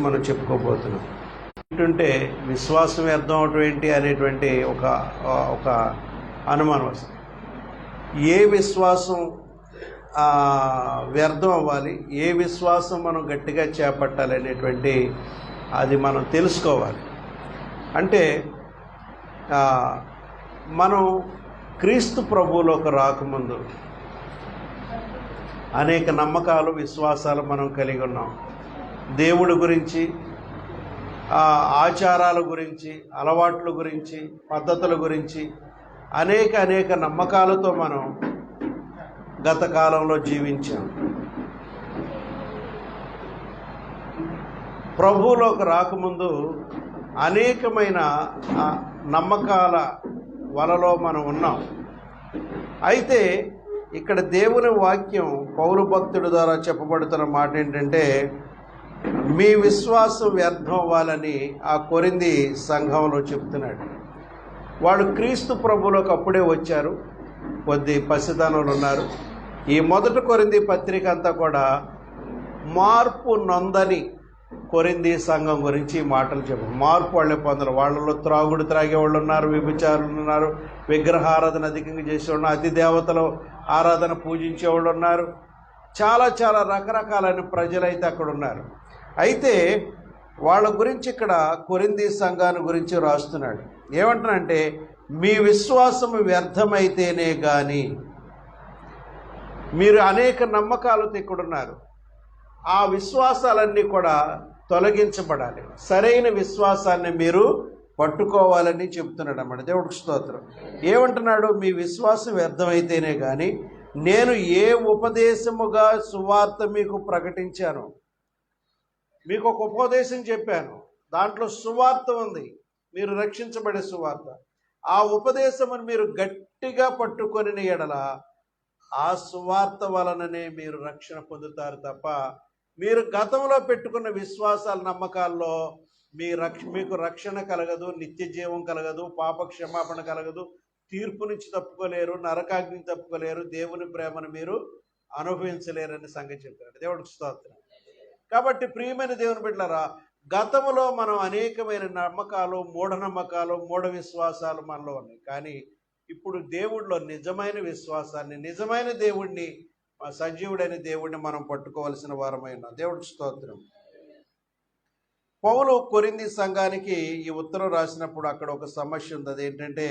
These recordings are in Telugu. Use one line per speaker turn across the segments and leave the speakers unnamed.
మనం చెప్పుకోబోతున్నాం. ఏంటంటే విశ్వాసం వ్యర్థం అవటం ఏంటి అనేటువంటి ఒక అనుమానం వస్తుంది. ఏ విశ్వాసం వ్యర్థం అవ్వాలి, ఏ విశ్వాసం మనం గట్టిగా చేపట్టాలి అనేటువంటి అది మనం తెలుసుకోవాలి. అంటే మనం క్రీస్తు ప్రభువులోకి రాకముందు అనేక నమ్మకాలు, విశ్వాసాలు మనం కలిగి ఉన్నాం. దేవుడి గురించి, ఆచారాల గురించి, అలవాట్ల గురించి, పద్ధతుల గురించి అనేక నమ్మకాలతో మనం గత కాలంలో జీవించాం. ప్రభువులోకి రాకముందు అనేకమైన నమ్మకాల వలలో మనం ఉన్నాం. అయితే ఇక్కడ దేవుని వాక్యం పౌలు భక్తుడి ద్వారా చెప్పబడుతున్న మాట ఏంటంటే, మీ విశ్వాసం వ్యర్థం అవ్వాలని ఆ కొరింథీ సంఘంలో చెప్తున్నాడు. వాళ్ళు క్రీస్తు ప్రభువులోకి అప్పుడే వచ్చారు, కొద్ది పసితనంలో ఉన్నారు. ఈ మొదటి కొరింథీ పత్రిక అంతా కూడా మార్పు నొందని కొరింథీ సంఘం గురించి మాటలు చెప్పు. మార్పు వాళ్ళే పొందరు. వాళ్ళలో త్రాగుడు త్రాగేవాళ్ళు ఉన్నారు, వ్యభిచారులు ఉన్నారు, విగ్రహారాధన అధికంగా చేసేవాళ్ళు, అతి దేవతల ఆరాధన పూజించేవాళ్ళు ఉన్నారు. చాలా రకరకాలైన ప్రజలైతే అక్కడ ఉన్నారు. అయితే వాళ్ళ గురించి ఇక్కడ కొరింథీ సంఘాన్ని గురించి రాస్తున్నాడు. ఏమంటానంటే, మీ విశ్వాసము వ్యర్థమైతేనే కానీ, మీరు అనేక నమ్మకాలతో ఇక్కడున్నారు, ఆ విశ్వాసాలన్నీ కూడా తొలగించబడాలి. సరైన విశ్వాసాన్ని మీరు పట్టుకోవాలని చెప్తున్నాడు అన్నమాట. దేవుడికి స్తోత్రం. ఏమంటున్నాడు? మీ విశ్వాసం వ్యర్థమైతేనే కానీ నేను ఏ ఉపదేశముగా సువార్త మీకు ప్రకటించాను. మీకు ఒక ఉపదేశం చెప్పాను, దాంట్లో సువార్త ఉంది, మీరు రక్షించబడే సువార్త. ఆ ఉపదేశమును మీరు గట్టిగా పట్టుకొని ఎడల ఆ సువార్త వలననే మీరు రక్షణ పొందుతారు తప్ప మీరు గతంలో పెట్టుకున్న విశ్వాసాల నమ్మకాల్లో మీకు రక్షణ కలగదు, నిత్య జీవం కలగదు, పాప క్షమాపణ కలగదు, తీర్పు నుంచి తప్పుకోలేరు, నరకాగ్ని తప్పుకోలేరు, దేవుని ప్రేమను మీరు అనుభవించలేరని సంగతి చెప్పారు. దేవుడికి స్తోత్రం. కాబట్టి ప్రియమైన దేవుని బిడ్డలారా, గతంలో మనం అనేకమైన నమ్మకాలు, మూఢనమ్మకాలు, మూఢ విశ్వాసాలు మనలో ఉన్నాయి. కానీ ఇప్పుడు దేవుడిలో నిజమైన విశ్వాసాన్ని, నిజమైన దేవుడిని, సజీవుడైన దేవుడిని మనం పట్టుకోవాల్సిన వారమైన దేవుడికి స్తోత్రం. పౌలు కొరింథీ సంఘానికి ఈ ఉత్తరం రాసినప్పుడు అక్కడ ఒక సమస్య ఉంది. అదేంటంటే,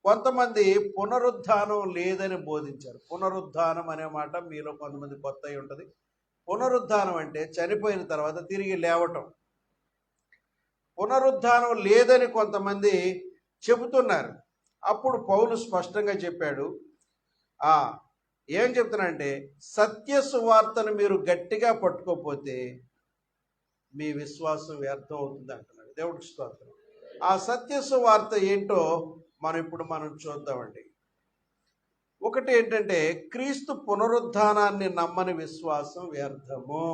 కొంతమంది పునరుద్ధానం లేదని బోధించారు. పునరుద్ధానం అనే మాట మీలో కొంతమంది కొత్త అయి ఉంటుంది. పునరుద్ధానం అంటే చనిపోయిన తర్వాత తిరిగి లేవటం. పునరుద్ధానం లేదని కొంతమంది చెబుతున్నారు. అప్పుడు పౌలు స్పష్టంగా చెప్పాడు. ఏం చెప్తున్నానంటే, సత్య సువార్తను మీరు గట్టిగా పట్టుకోకపోతే మీ విశ్వాసం వ్యర్థం అవుతుంది అంటున్నాడు. దేవుడికి స్తోత్రం. ఆ సత్య సువార్త ఏంటో మనం చూద్దామండి. ఒకటి ఏంటంటే, క్రీస్తు పునరుద్ధానాన్ని నమ్మని విశ్వాసం వ్యర్థము.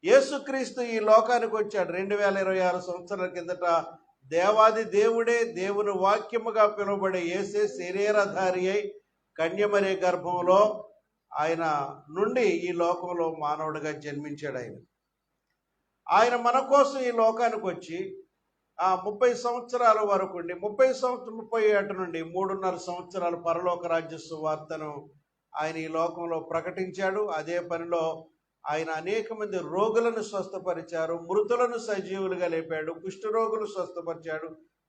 యేసుక్రీస్తు ఈ లోకానికి వచ్చాడు 2026 సంవత్సరాల కిందట. దేవాది దేవుడే, దేవుని వాక్యముగా పిలువబడే యేసే శరీరధారి అయి కన్యమరీ గర్భంలో ఆయన నుండి ఈ లోకంలో మానవుడిగా జన్మించాడు. ఆయన మన కోసం ఈ లోకానికి వచ్చి 30 సంవత్సరాల వరకు ఉండి 37 నుండి 3.5 సంవత్సరాలు పరలోక రాజ్య సువార్తను ఆయన ఈ లోకంలో ప్రకటించాడు. అదే పనిలో ఆయన అనేక మంది రోగులను స్వస్థపరిచారు, మృతులను సజీవులుగా లేపాడు, కుష్ఠరోగులు స్వస్థపరిచాడు,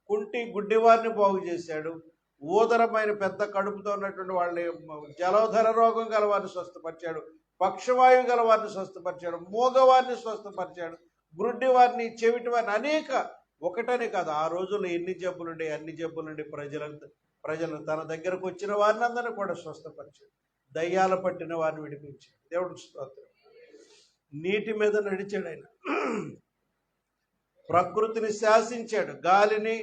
కుంటి గుడ్డివారిని బాగు చేశాడు, ఊదరమైన పెద్ద కడుపుతో ఉన్నటువంటి వాళ్ళని, జలోధర రోగం గల వారిని స్వస్థపరిచాడు, పక్షవాయువు గల వారిని స్వస్థపరిచాడు, మూగవారిని స్వస్థపరిచాడు, గుడ్డి వారిని, చెవిటి వారిని, అనేక, ఒకటని కాదు. ఆ రోజుల్లో ఎన్ని జబ్బులుండే అన్ని జబ్బుల నుండి ప్రజలు తన దగ్గరకు వచ్చిన వారిని అందరినీ కూడా స్వస్థపరిచాడు. దయ్యాలు పట్టిన వారిని విడిపించాడు. దేవుడికి స్తోత్రం. నీటి మీద నడిచాడు ఆయన. ప్రకృతిని శాసించాడు, గాలిని,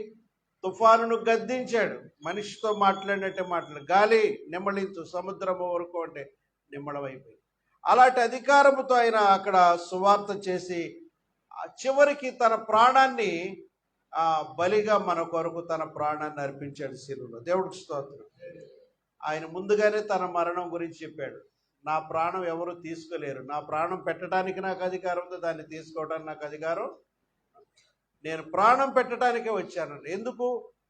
తుఫానును గద్దించాడు. మనిషితో మాట్లాడినట్టే మాట్లాడు. గాలి నిమ్మళించు, సముద్రము వరకు అంటే నిమ్మళమైపోయింది. అలాంటి అధికారముతో ఆయన అక్కడ సువార్త చేసి చివరికి తన ప్రాణాన్ని బలిగా మన కొరకు తన ప్రాణాన్ని అర్పించాడు శిలువలో. దేవుడికి స్తోత్రం. ఆయన ముందుగానే తన మరణం గురించి చెప్పాడు. నా ప్రాణం ఎవరు తీసుకోలేరు. నా ప్రాణం పెట్టడానికి నాకు అధికారం ఉంది, దాన్ని తీసుకోవడానికి నాకు అధికారం. నేను ప్రాణం పెట్టడానికే వచ్చాను. ఎందుకు?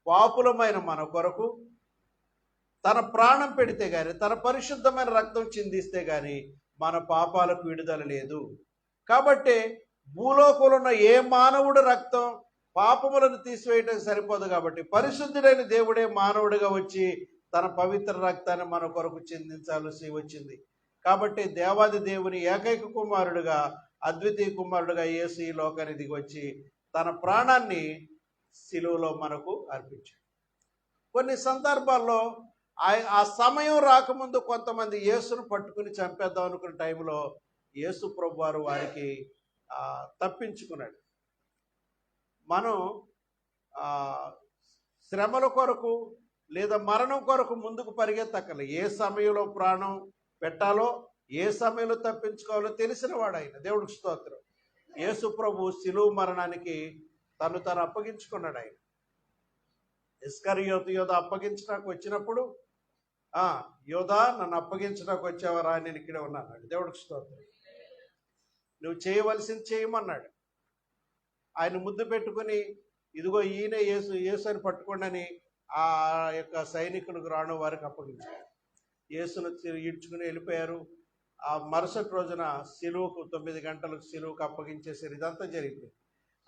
పాపులమైన మన కొరకు తన ప్రాణం పెడితే గాని, తన పరిశుద్ధమైన రక్తం చిందిస్తే గాని మన పాపాలకు విడుదల లేదు. కాబట్టి భూలోకంలో ఉన్న ఏ మానవుడు రక్తం పాపములను తీసివేయటం సరిపోదు. కాబట్టి పరిశుద్ధుడైన దేవుడే మానవుడిగా వచ్చి తన పవిత్ర రక్తాన్ని మన కొరకు చిందించాల్సి వచ్చింది. కాబట్టి దేవాది దేవుని ఏకైక కుమారుడుగా, అద్వితీయ కుమారుడుగా యేసు ఈ లోకానికి దిగి వచ్చి తన ప్రాణాన్ని శిలువలో మనకు అర్పించాడు. కొన్ని సందర్భాల్లో ఆ సమయం రాకముందు కొంతమంది యేసును పట్టుకుని చంపేద్దాం అనుకున్న టైంలో యేసు ప్రభు వారు వారికి తప్పించుకున్నాడు. మనం శ్రమల కొరకు లేదా మరణం కొరకు ముందుకు పరిగెత్తక్కర్లే. ఏ సమయంలో ప్రాణం పెట్టాలో, ఏ సమయంలో తప్పించుకోవాలో తెలిసిన వాడు ఆయన. దేవుడికి స్తోత్రం. యేసు ప్రభు శిలువ మరణానికి తను అప్పగించుకున్నాడు. ఆయన ఇస్కరియోతు యోధ అప్పగించడానికి వచ్చినప్పుడు, యోధా నన్ను అప్పగించడానికి వచ్చావరా, నేను ఇక్కడే ఉన్నాను. దేవుడికి స్తోత్రం. నువ్వు చేయవలసింది చేయమన్నాడు. ఆయన ముద్దు పెట్టుకుని, ఇదిగో ఈయన యేసు, యేసు అని పట్టుకోండి అని ఆ యొక్క సైనికులకు రాను వారికి అప్పగించారు. యేసును ఈడ్చుకుని వెళ్ళిపోయారు. ఆ మరుసటి రోజున శిలువకు 9 గంటలకు శిలువకు అప్పగించేసారు. ఇదంతా జరిగింది.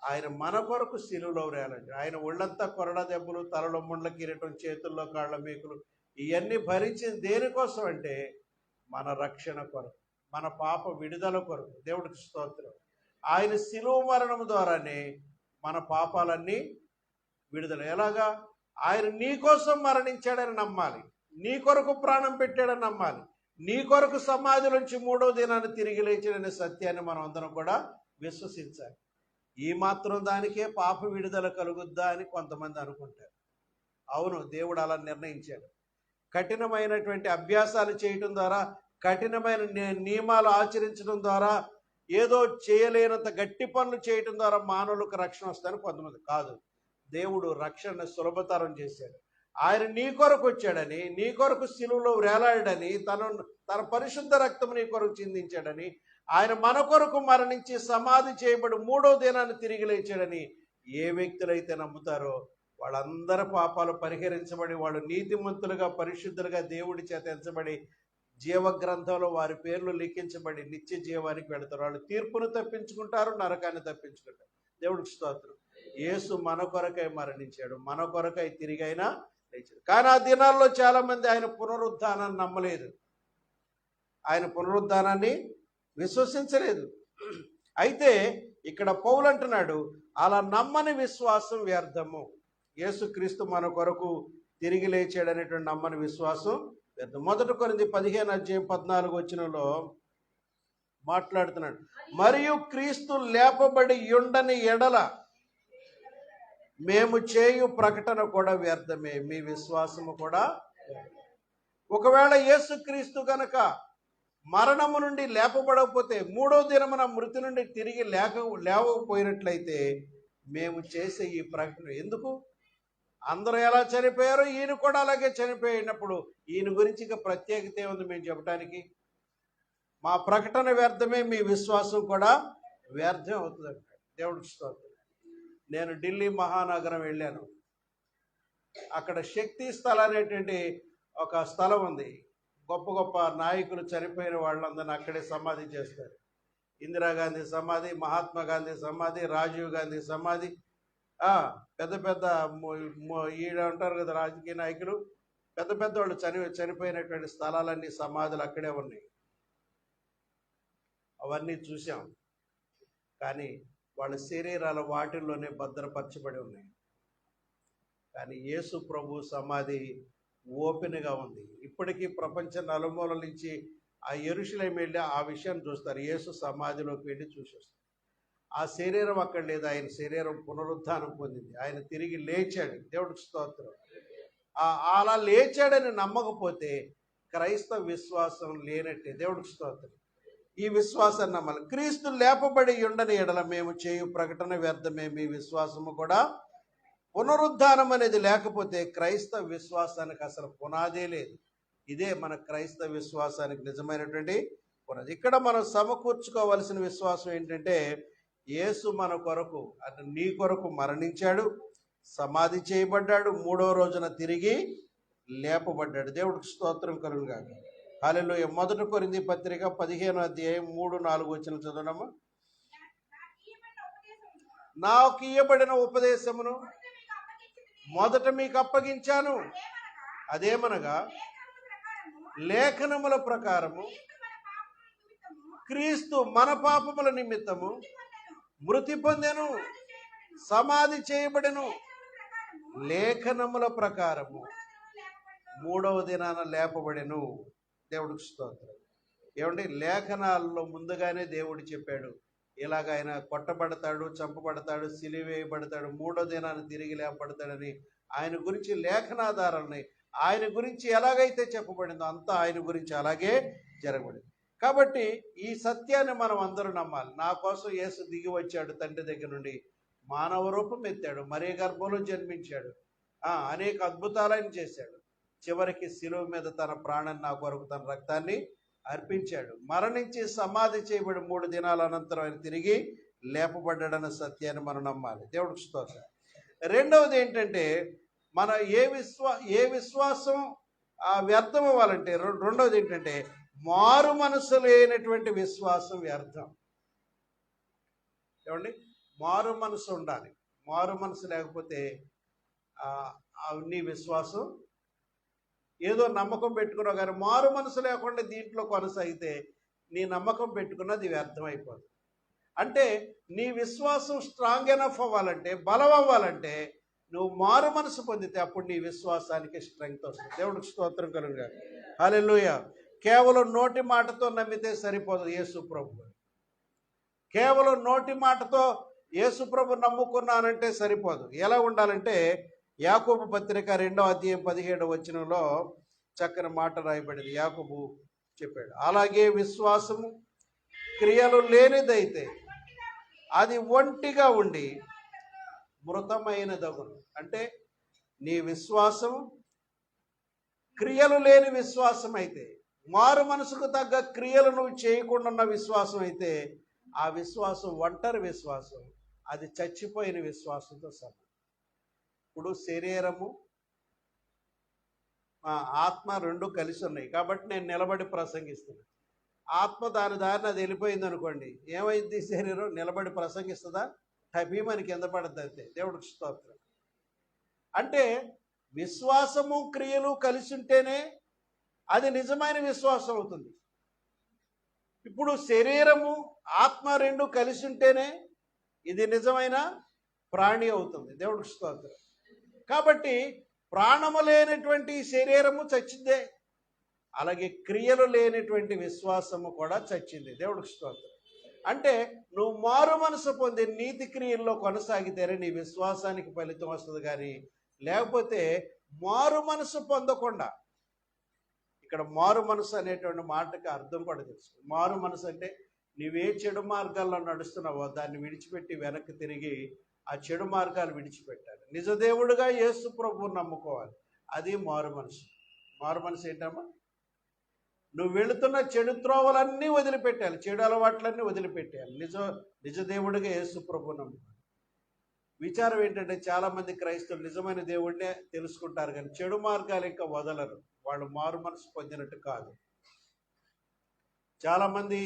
ఆయన మన కొరకు శిలువలో వేయాలండి. ఆయన ఒళ్ళంతా కొరడా దెబ్బలు, తలలో ముండ్ల కిరీటం, చేతుల్లో కాళ్ళ మేకులు, ఇవన్నీ భరించింది దేనికోసం అంటే మన రక్షణ కొరకు, మన పాప విడుదల కొరకు. దేవుడికి స్తోత్రం. ఆయన శిలువ మరణం ద్వారానే మన పాపాలన్నీ విడుదల. ఎలాగా? ఆయన నీ కోసం మరణించాడని నమ్మాలి, నీ కొరకు ప్రాణం పెట్టాడని నమ్మాలి, నీ కొరకు సమాధిలోంచి 3వ దినాన్ని తిరిగి లేచాడనే సత్యాన్ని మనం అందరం కూడా విశ్వసించాలి. ఈ మాత్రం దానికే పాప విడుదల కలుగుద్దా అని కొంతమంది అనుకుంటారు. అవును, దేవుడు అలా నిర్ణయించాడు. కఠినమైనటువంటి అభ్యాసాలు చేయటం ద్వారా, కఠినమైన నియమాలు ఆచరించడం ద్వారా, ఏదో చేయలేనంత గట్టి పనులు చేయటం ద్వారా మానవులకు రక్షణ వస్తుందని కొంతమంది కాదు. దేవుడు రక్షణ సులభతరం చేశాడు. ఆయన నీ కొరకు వచ్చాడని, నీ కొరకు శిలువలో వేలాడని, తన పరిశుద్ధ రక్తం నీ కొరకు చిందించాడని, ఆయన మన కొరకు మరణించి సమాధి చేయబడి 3వ దినాన్ని తిరిగి లేచాడని ఏ వ్యక్తులైతే నమ్ముతారో వాళ్ళందరి పాపాలు పరిహరించబడి, వాళ్ళు నీతిమంతులుగా, పరిశుద్ధులుగా దేవుడి చేత ఎంచబడి జీవగ్రంథంలో వారి పేర్లు లిఖించబడి నిత్య జీవానికి వెళతారు. వాళ్ళు తీర్పును తప్పించుకుంటారు, నరకాన్ని తప్పించుకుంటారు. దేవుడికి స్తోత్రం. యేసు మన కొరకై మరణించాడు, మన కొరకై తిరిగైనా లేచాడు. కానీ ఆ దినాల్లో చాలామంది ఆయన పునరుద్ధానాన్ని నమ్మలేదు, ఆయన పునరుద్ధానాన్ని విశ్వసించలేదు. అయితే ఇక్కడ పౌలు అంటున్నాడు, అలా నమ్మని విశ్వాసం వ్యర్థము. యేసుక్రీస్తు మన కొరకు తిరిగి లేచాడనేటువంటి నమ్మని విశ్వాసం వ్యర్థం. 1 కొరింథీ 15:14 మాట్లాడుతున్నాడు. మరియు క్రీస్తు లేపబడి యుండని ఎడల మేము చేయు ప్రకటన కూడా వ్యర్థమే, మీ విశ్వాసము కూడా. ఒకవేళ యేసుక్రీస్తు గనక మరణము నుండి లేపబడకపోతే, 3వ దినమున మృతి నుండి తిరిగి లేవకపోయినట్లయితే మేము చేసే ఈ ప్రకటన ఎందుకు? అందరూ ఎలా చనిపోయారో ఈయన కూడా అలాగే చనిపోయినప్పుడు ఈయన గురించి ఇక ప్రత్యేకత ఏముంది మేము చెప్పడానికి? మా ప్రకటన వ్యర్థమే, మీ విశ్వాసం కూడా వ్యర్థం అవుతుంది అంటాడు. దేవుడికి స్తోత్రం. నేను ఢిల్లీ మహానగరం వెళ్ళాను. అక్కడ శక్తి స్థలం అనేటువంటి ఒక స్థలం ఉంది. గొప్ప గొప్ప నాయకులు చనిపోయిన వాళ్ళందరినీ అక్కడే సమాధి చేస్తారు. ఇందిరాగాంధీ సమాధి, మహాత్మా గాంధీ సమాధి, రాజీవ్ గాంధీ సమాధి, పెద్ద పెద్ద ఈడ ఉంటారు కదా రాజకీయ నాయకులు, పెద్ద పెద్ద వాళ్ళు చనిపోయినటువంటి స్థలాలన్నీ, సమాధులు అక్కడే ఉన్నాయి. అవన్నీ చూసాం. కానీ వాళ్ళ శరీరాలు వాటిల్లోనే భద్రపరచబడి ఉన్నాయి. కానీ యేసు ప్రభు సమాధి ఓపెన్గా ఉంది. ఇప్పటికీ ప్రపంచ నలుమూలల నుంచి ఆ యెరూషలేము వెళ్ళి ఆ విషయాన్ని చూస్తారు. యేసు సమాధిలోకి వెళ్ళి చూసి వస్తారు. ఆ శరీరం అక్కడ లేదు, ఆయన శరీరం పునరుద్ధానం పొందింది, ఆయన తిరిగి లేచాడు. దేవుడికి స్తోత్రం. అలా లేచాడని నమ్మకపోతే క్రైస్తవ విశ్వాసం లేనట్టే. దేవుడికి స్తోత్రం. ఈ విశ్వాసాన్ని నమ్మాలి. క్రీస్తు లేపబడి ఉండని ఎడల మేము చేయు ప్రకటన వ్యర్థమే, మీ విశ్వాసము కూడా. పునరుద్ధానం అనేది లేకపోతే క్రైస్తవ విశ్వాసానికి అసలు పునాదే లేదు. ఇదే మన క్రైస్తవ విశ్వాసానికి నిజమైనటువంటి పునాది. ఇక్కడ మనం సమకూర్చుకోవలసిన విశ్వాసం ఏంటంటే, యేసు మన కొరకు, అతను నీ కొరకు మరణించాడు, సమాధి చేయబడ్డాడు, 3వ రోజున తిరిగి లేపబడ్డాడు. దేవుడికి స్తోత్రం కలుగుగాక. హల్లెలూయా. 1 కొరింథీ పత్రిక 15వ అధ్యాయం 3-4 వచనాలు చదవడమ్మా. నాకు ఇయ్యబడిన ఉపదేశమును మొదట మీకు అప్పగించాను, అదేమనగా లేఖనముల ప్రకారము క్రీస్తు మన పాపముల నిమిత్తము మృతి పొందెను, సమాధి చేయబడెను, లేఖనముల ప్రకారము 3వ దినాన లేపబడెను. దేవుడికి స్తోత్రం. ఏమండి, లేఖనాల్లో ముందుగానే దేవుడు చెప్పాడు, ఇలాగ ఆయన కొట్టబడతాడు, చంపబడతాడు, సిలువేయబడతాడు, 3వ దినాన్ని తిరిగి లేపబడతాడని ఆయన గురించి లేఖనాధారాలని, ఆయన గురించి ఎలాగైతే చెప్పబడిందో అంతా ఆయన గురించి అలాగే జరగబడింది. కాబట్టి ఈ సత్యాన్ని మనం అందరూ నమ్మాలి. నా కోసం యేసు దిగి వచ్చాడు, తండ్రి దగ్గర నుండి మానవ రూపం ఎత్తాడు, మరీ గర్భంలో జన్మించాడు, అనేక అద్భుతాలు ఆయన చేశాడు, చివరికి శిలువ మీద తన ప్రాణాన్ని నా కొరకు, తన రక్తాన్ని అర్పించాడు, మరణించి సమాధి చేయబడి 3 దినాల అనంతరం ఆయన తిరిగి లేపబడ్డాడన్న సత్యాన్ని మనం నమ్మాలి. దేవుడికి స్తోత్రం. రెండవది ఏంటంటే, మన ఏ విశ్వాసం వ్యర్థం అవ్వాలంటే, రెండవది ఏంటంటే మారు మనసు లేనటువంటి విశ్వాసం వ్యర్థం. ఏమండి, మారు మనసు ఉండాలి. మారు మనసు లేకపోతే నీ విశ్వాసం ఏదో నమ్మకం పెట్టుకున్నావు, కానీ మారు మనసు లేకుండా దీంట్లో కొనసాగితే నీ నమ్మకం పెట్టుకున్నది వ్యర్థం అయిపోతుంది. అంటే నీ విశ్వాసం స్ట్రాంగ్ ఎనఫ్ అవ్వాలంటే, బలం అవ్వాలంటే నువ్వు మారు మనసు పొందితే అప్పుడు నీ విశ్వాసానికి స్ట్రెంగ్త్ వస్తుంది. దేవుడికి స్తోత్రం కలుగుగాక. హల్లెలూయా. కేవలం నోటి మాటతో నమ్మితే సరిపోదు. యేసు ప్రభు కేవలం నోటి మాటతో యేసు ప్రభు నమ్ముకున్నానంటే సరిపోదు. ఎలా ఉండాలంటే, యాకోబు పత్రిక 2వ అధ్యాయం 17వ వచనంలో చక్కని మాట రాయబడింది. యాకోబు చెప్పాడు, అలాగే విశ్వాసము క్రియలు లేనిదైతే అది ఒంటిగా ఉండి మృతమైనదగును. అంటే నీ విశ్వాసం క్రియలు లేని విశ్వాసం అయితే, మారు మనసుకు తగ్గ క్రియలు నువ్వు చేయకుండా ఉన్న విశ్వాసం అయితే, ఆ విశ్వాసం ఒంటరి విశ్వాసం, అది చచ్చిపోయిన విశ్వాసంతో సమానం. ఇప్పుడు శరీరము ఆత్మ రెండు కలిసి ఉన్నాయి కాబట్టి నేను నిలబడి ప్రసంగిస్తున్నాను. ఆత్మ దాని దారిని అది వెళ్ళిపోయింది అనుకోండి, ఏమైంది? శరీరం నిలబడి ప్రసంగిస్తుందా? భీమని కింద పడుతుంది అంతే. దేవుడికి స్తోత్రం. అంటే విశ్వాసము క్రియలు కలిసి ఉంటేనే అది నిజమైన విశ్వాసం అవుతుంది. ఇప్పుడు శరీరము ఆత్మ రెండు కలిసి ఉంటేనే ఇది నిజమైన ప్రాణి అవుతుంది. దేవుడికి స్తోత్రం. కాబట్టి ప్రాణము లేనటువంటి శరీరము చచ్చిందే, అలాగే క్రియలు లేనటువంటి విశ్వాసము కూడా చచ్చింది. దేవుడికి స్తోత్రం. అంటే నువ్వు మారు మనసు పొంది నీతి క్రియల్లో కొనసాగితేనే నీ విశ్వాసానికి ఫలితం వస్తుంది. కానీ లేకపోతే మారు మనసు పొందకుండా, ఇక్కడ మారు మనసు అనేటువంటి మాటకి అర్థం కూడా తెలుసు. మారు మనసు అంటే నీవే చెడు మార్గాల్లో నడుస్తున్నావో దాన్ని విడిచిపెట్టి వెనక్కి తిరిగి ఆ చెడు మార్గాలు విడిచిపెట్టాలి. నిజదేవుడుగా యేసు ప్రభువుని నమ్ముకోవాలి. అది మారు మనసు. మారు మనసు ఏంటమ్మా? నువ్వు వెళుతున్న చెడు త్రోవలన్నీ వదిలిపెట్టాలి, చెడు అలవాట్లన్నీ వదిలిపెట్టాలి. నిజదేవుడిగా యేసు ప్రభువుని నమ్ముకోవాలి. విచారం ఏంటంటే, చాలామంది క్రైస్తవులు నిజమైన దేవుడినే తెలుసుకుంటారు కానీ చెడు మార్గాలు ఇంకా వదలరు. వాళ్ళు మారు మనసు పొందినట్టు కాదు. చాలామంది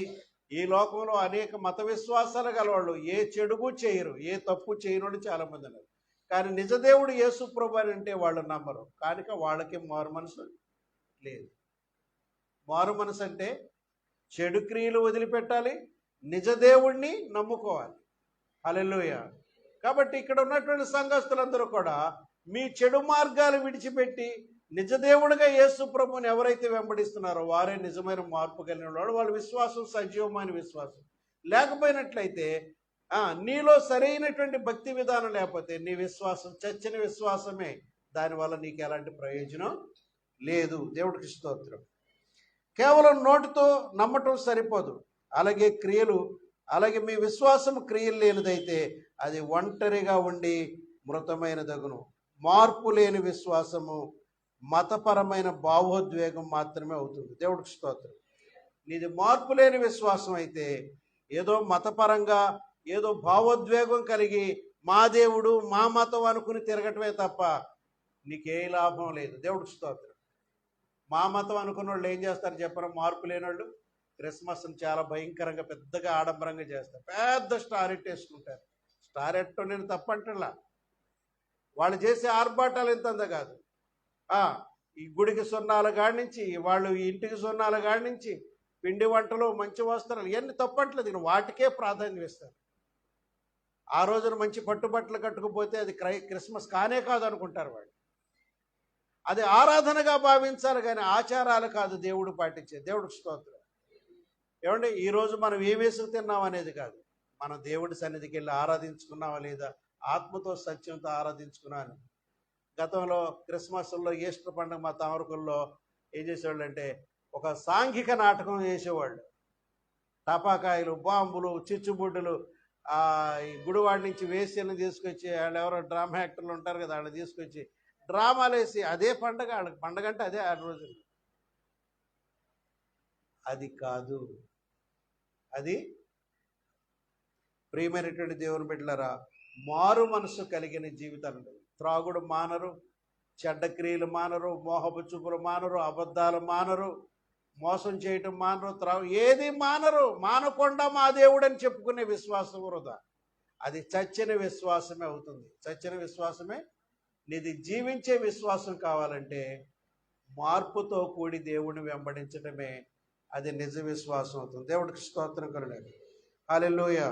ఈ లోకంలో అనేక మత విశ్వాసాలు గలవాళ్ళు ఏ చెడుగు చేయరు, ఏ తప్పు చేయరు చాలామంది ఉన్నారు. కానీ నిజదేవుడు యేసు ప్రభు అని అంటే వాళ్ళు నమ్మరు. కనుక వాళ్ళకి మారు మనసు లేదు. మారు మనసు అంటే చెడు క్రియలు వదిలిపెట్టాలి, నిజదేవుడిని నమ్ముకోవాలి. హల్లెలూయా. కాబట్టి ఇక్కడ ఉన్నటువంటి సంఘస్థులందరూ కూడా మీ చెడు మార్గాలు విడిచిపెట్టి నిజదేవుడిగా యేసు ప్రభువుని ఎవరైతే వెంబడిస్తున్నారో వారే నిజమైన మార్పు కలిగిన వాడు. వాళ్ళ విశ్వాసం సజీవమైన విశ్వాసం. లేకపోయినట్లయితే నీలో సరైనటువంటి భక్తి విధానం లేకపోతే నీ విశ్వాసం చచ్చిన విశ్వాసమే. దానివల్ల నీకు ఎలాంటి ప్రయోజనం లేదు. దేవుడికి స్తోత్రం. కేవలం నోటితో నమ్మటం సరిపోదు, అలాగే క్రియలు, అలాగే మీ విశ్వాసం క్రియలు లేనిదైతే అది ఒంటరిగా ఉండి మృతమైన దగును. మార్పు లేని విశ్వాసము మతపరమైన భావోద్వేగం మాత్రమే అవుతుంది. దేవుడికి స్తోత్రం. నీది మార్పు లేని విశ్వాసం అయితే ఏదో మతపరంగా ఏదో భావోద్వేగం కలిగి మా దేవుడు మా మతం అనుకుని తిరగటమే తప్ప నీకే లాభం లేదు. దేవుడికి స్తోత్రం. మా మతం అనుకున్న వాళ్ళు ఏం చేస్తారు చెప్పరు? మార్పు లేని వాళ్ళు క్రిస్మస్ని చాలా భయంకరంగా పెద్దగా ఆడంబరంగా చేస్తారు. పెద్ద స్టార్ ఎట్టేసుకుంటారు. స్టార్ ఎట్టో నేను తప్పంటలా, వాళ్ళు చేసే ఆర్భాటాలు ఎంత కాదు. ఈ గుడికి సున్నాల కాడి నుంచి, వాళ్ళు ఇంటికి సున్నాల కాడి నుంచి, పిండి వంటలు, మంచి వస్త్రాలు, ఇవన్నీ తప్పట్లేదు. వాటికే ప్రాధాన్యం ఇస్తారు. ఆ రోజున మంచి పట్టుబట్టలు కట్టుకుపోతే అది క్రిస్మస్ కానే కాదు అనుకుంటారు వాళ్ళు. అది ఆరాధనగా భావించాలి కానీ ఆచారాలు కాదు దేవుడు పాటించే. దేవుడికి స్తోత్రం. ఏమండి, ఈరోజు మనం ఏ వేసుకు తిన్నాం అనేది కాదు, మనం దేవుడి సన్నిధికి వెళ్ళి ఆరాధించుకున్నావా లేదా, ఆత్మతో సత్యంతో ఆరాధించుకున్నాను. గతంలో క్రిస్మస్లో, ఈస్టర్ పండుగ మా తామరకుల్లో ఏం చేసేవాళ్ళు అంటే ఒక సాంఘిక నాటకం చేసేవాళ్ళు. టపాకాయలు, బాంబులు, చిచ్చుబుడ్డులు, ఈ గుడివాడి నుంచి వేసిని తీసుకొచ్చి, వాళ్ళు ఎవరో డ్రామా యాక్టర్లు ఉంటారు కదా, వాళ్ళు తీసుకొచ్చి డ్రామాలు వేసి అదే పండగ. వాళ్ళకి పండగ అంటే అదే 6 రోజులు. అది కాదు. అది ప్రియమైనటువంటి దేవుని బిడ్డలారా, మారు మనసు కలిగిన జీవితంలో త్రాగుడు మానరు, చెడ్డ క్రియలు మానరు, మోహపు చూపులు మానరు, అబద్ధాలు మానరు, మోసం చేయటం మానరు, ఏది మానరు. మానకుండా మా దేవుడని చెప్పుకునే విశ్వాసం వృధా. అది చచ్చిన విశ్వాసమే అవుతుంది. చచ్చిన విశ్వాసమే. నీది జీవించే విశ్వాసం కావాలంటే మార్పుతో కూడి దేవుడిని వెంబడించటమే అది నిజ విశ్వాసం అవుతుంది. దేవుడికి స్తోత్రం కలుగును. హల్లెలూయా.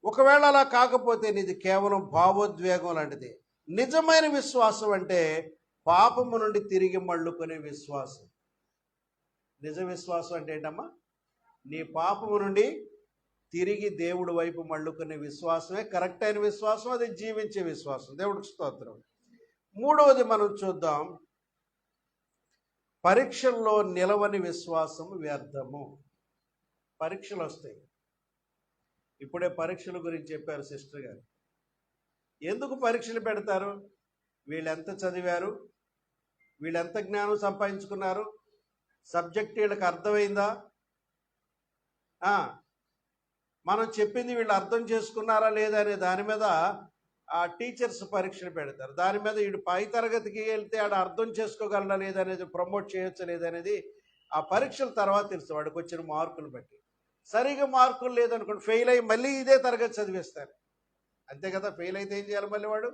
ఒకవేళ అలా కాకపోతే నీది కేవలం భావోద్వేగం లాంటిది. నిజమైన విశ్వాసం అంటే పాపము నుండి తిరిగి మళ్ళుకునే విశ్వాసం. నిజ విశ్వాసం అంటే ఏంటమ్మా? నీ పాపము నుండి తిరిగి దేవుడి వైపు మళ్ళుకునే విశ్వాసమే కరెక్ట్ అయిన విశ్వాసం. అది జీవించే విశ్వాసం. దేవుడికి స్తోత్రం. మూడవది మనం చూద్దాం. పరీక్షల్లో నిలవని విశ్వాసం వ్యర్థము. పరీక్షలు వస్తాయి. ఇప్పుడే పరీక్షల గురించి చెప్పారు సిస్టర్ గారు. ఎందుకు పరీక్షలు పెడతారు? వీళ్ళెంత చదివారు, వీళ్ళెంత జ్ఞానం సంపాదించుకున్నారు, సబ్జెక్ట్ వీళ్ళకి అర్థమైందా, మనం చెప్పింది వీళ్ళు అర్థం చేసుకున్నారా లేదా అనే దాని మీద టీచర్స్ పరీక్షలు పెడతారు. దాని మీద వీడు పై తరగతికి వెళ్తే ఆడ అర్థం చేసుకోగలరా లేదనేది, ప్రమోట్ చేయొచ్చు లేదనేది ఆ పరీక్షల తర్వాత తెలుసు వాడికి వచ్చిన మార్కులు బట్టి. సరిగా మార్కులు లేదనుకోండి, ఫెయిల్ అయ్యి మళ్ళీ ఇదే తరగతి చదివిస్తారు. అంతే కదా. ఫెయిల్ అయితే ఏం చేయాలి? మళ్ళీ వాడు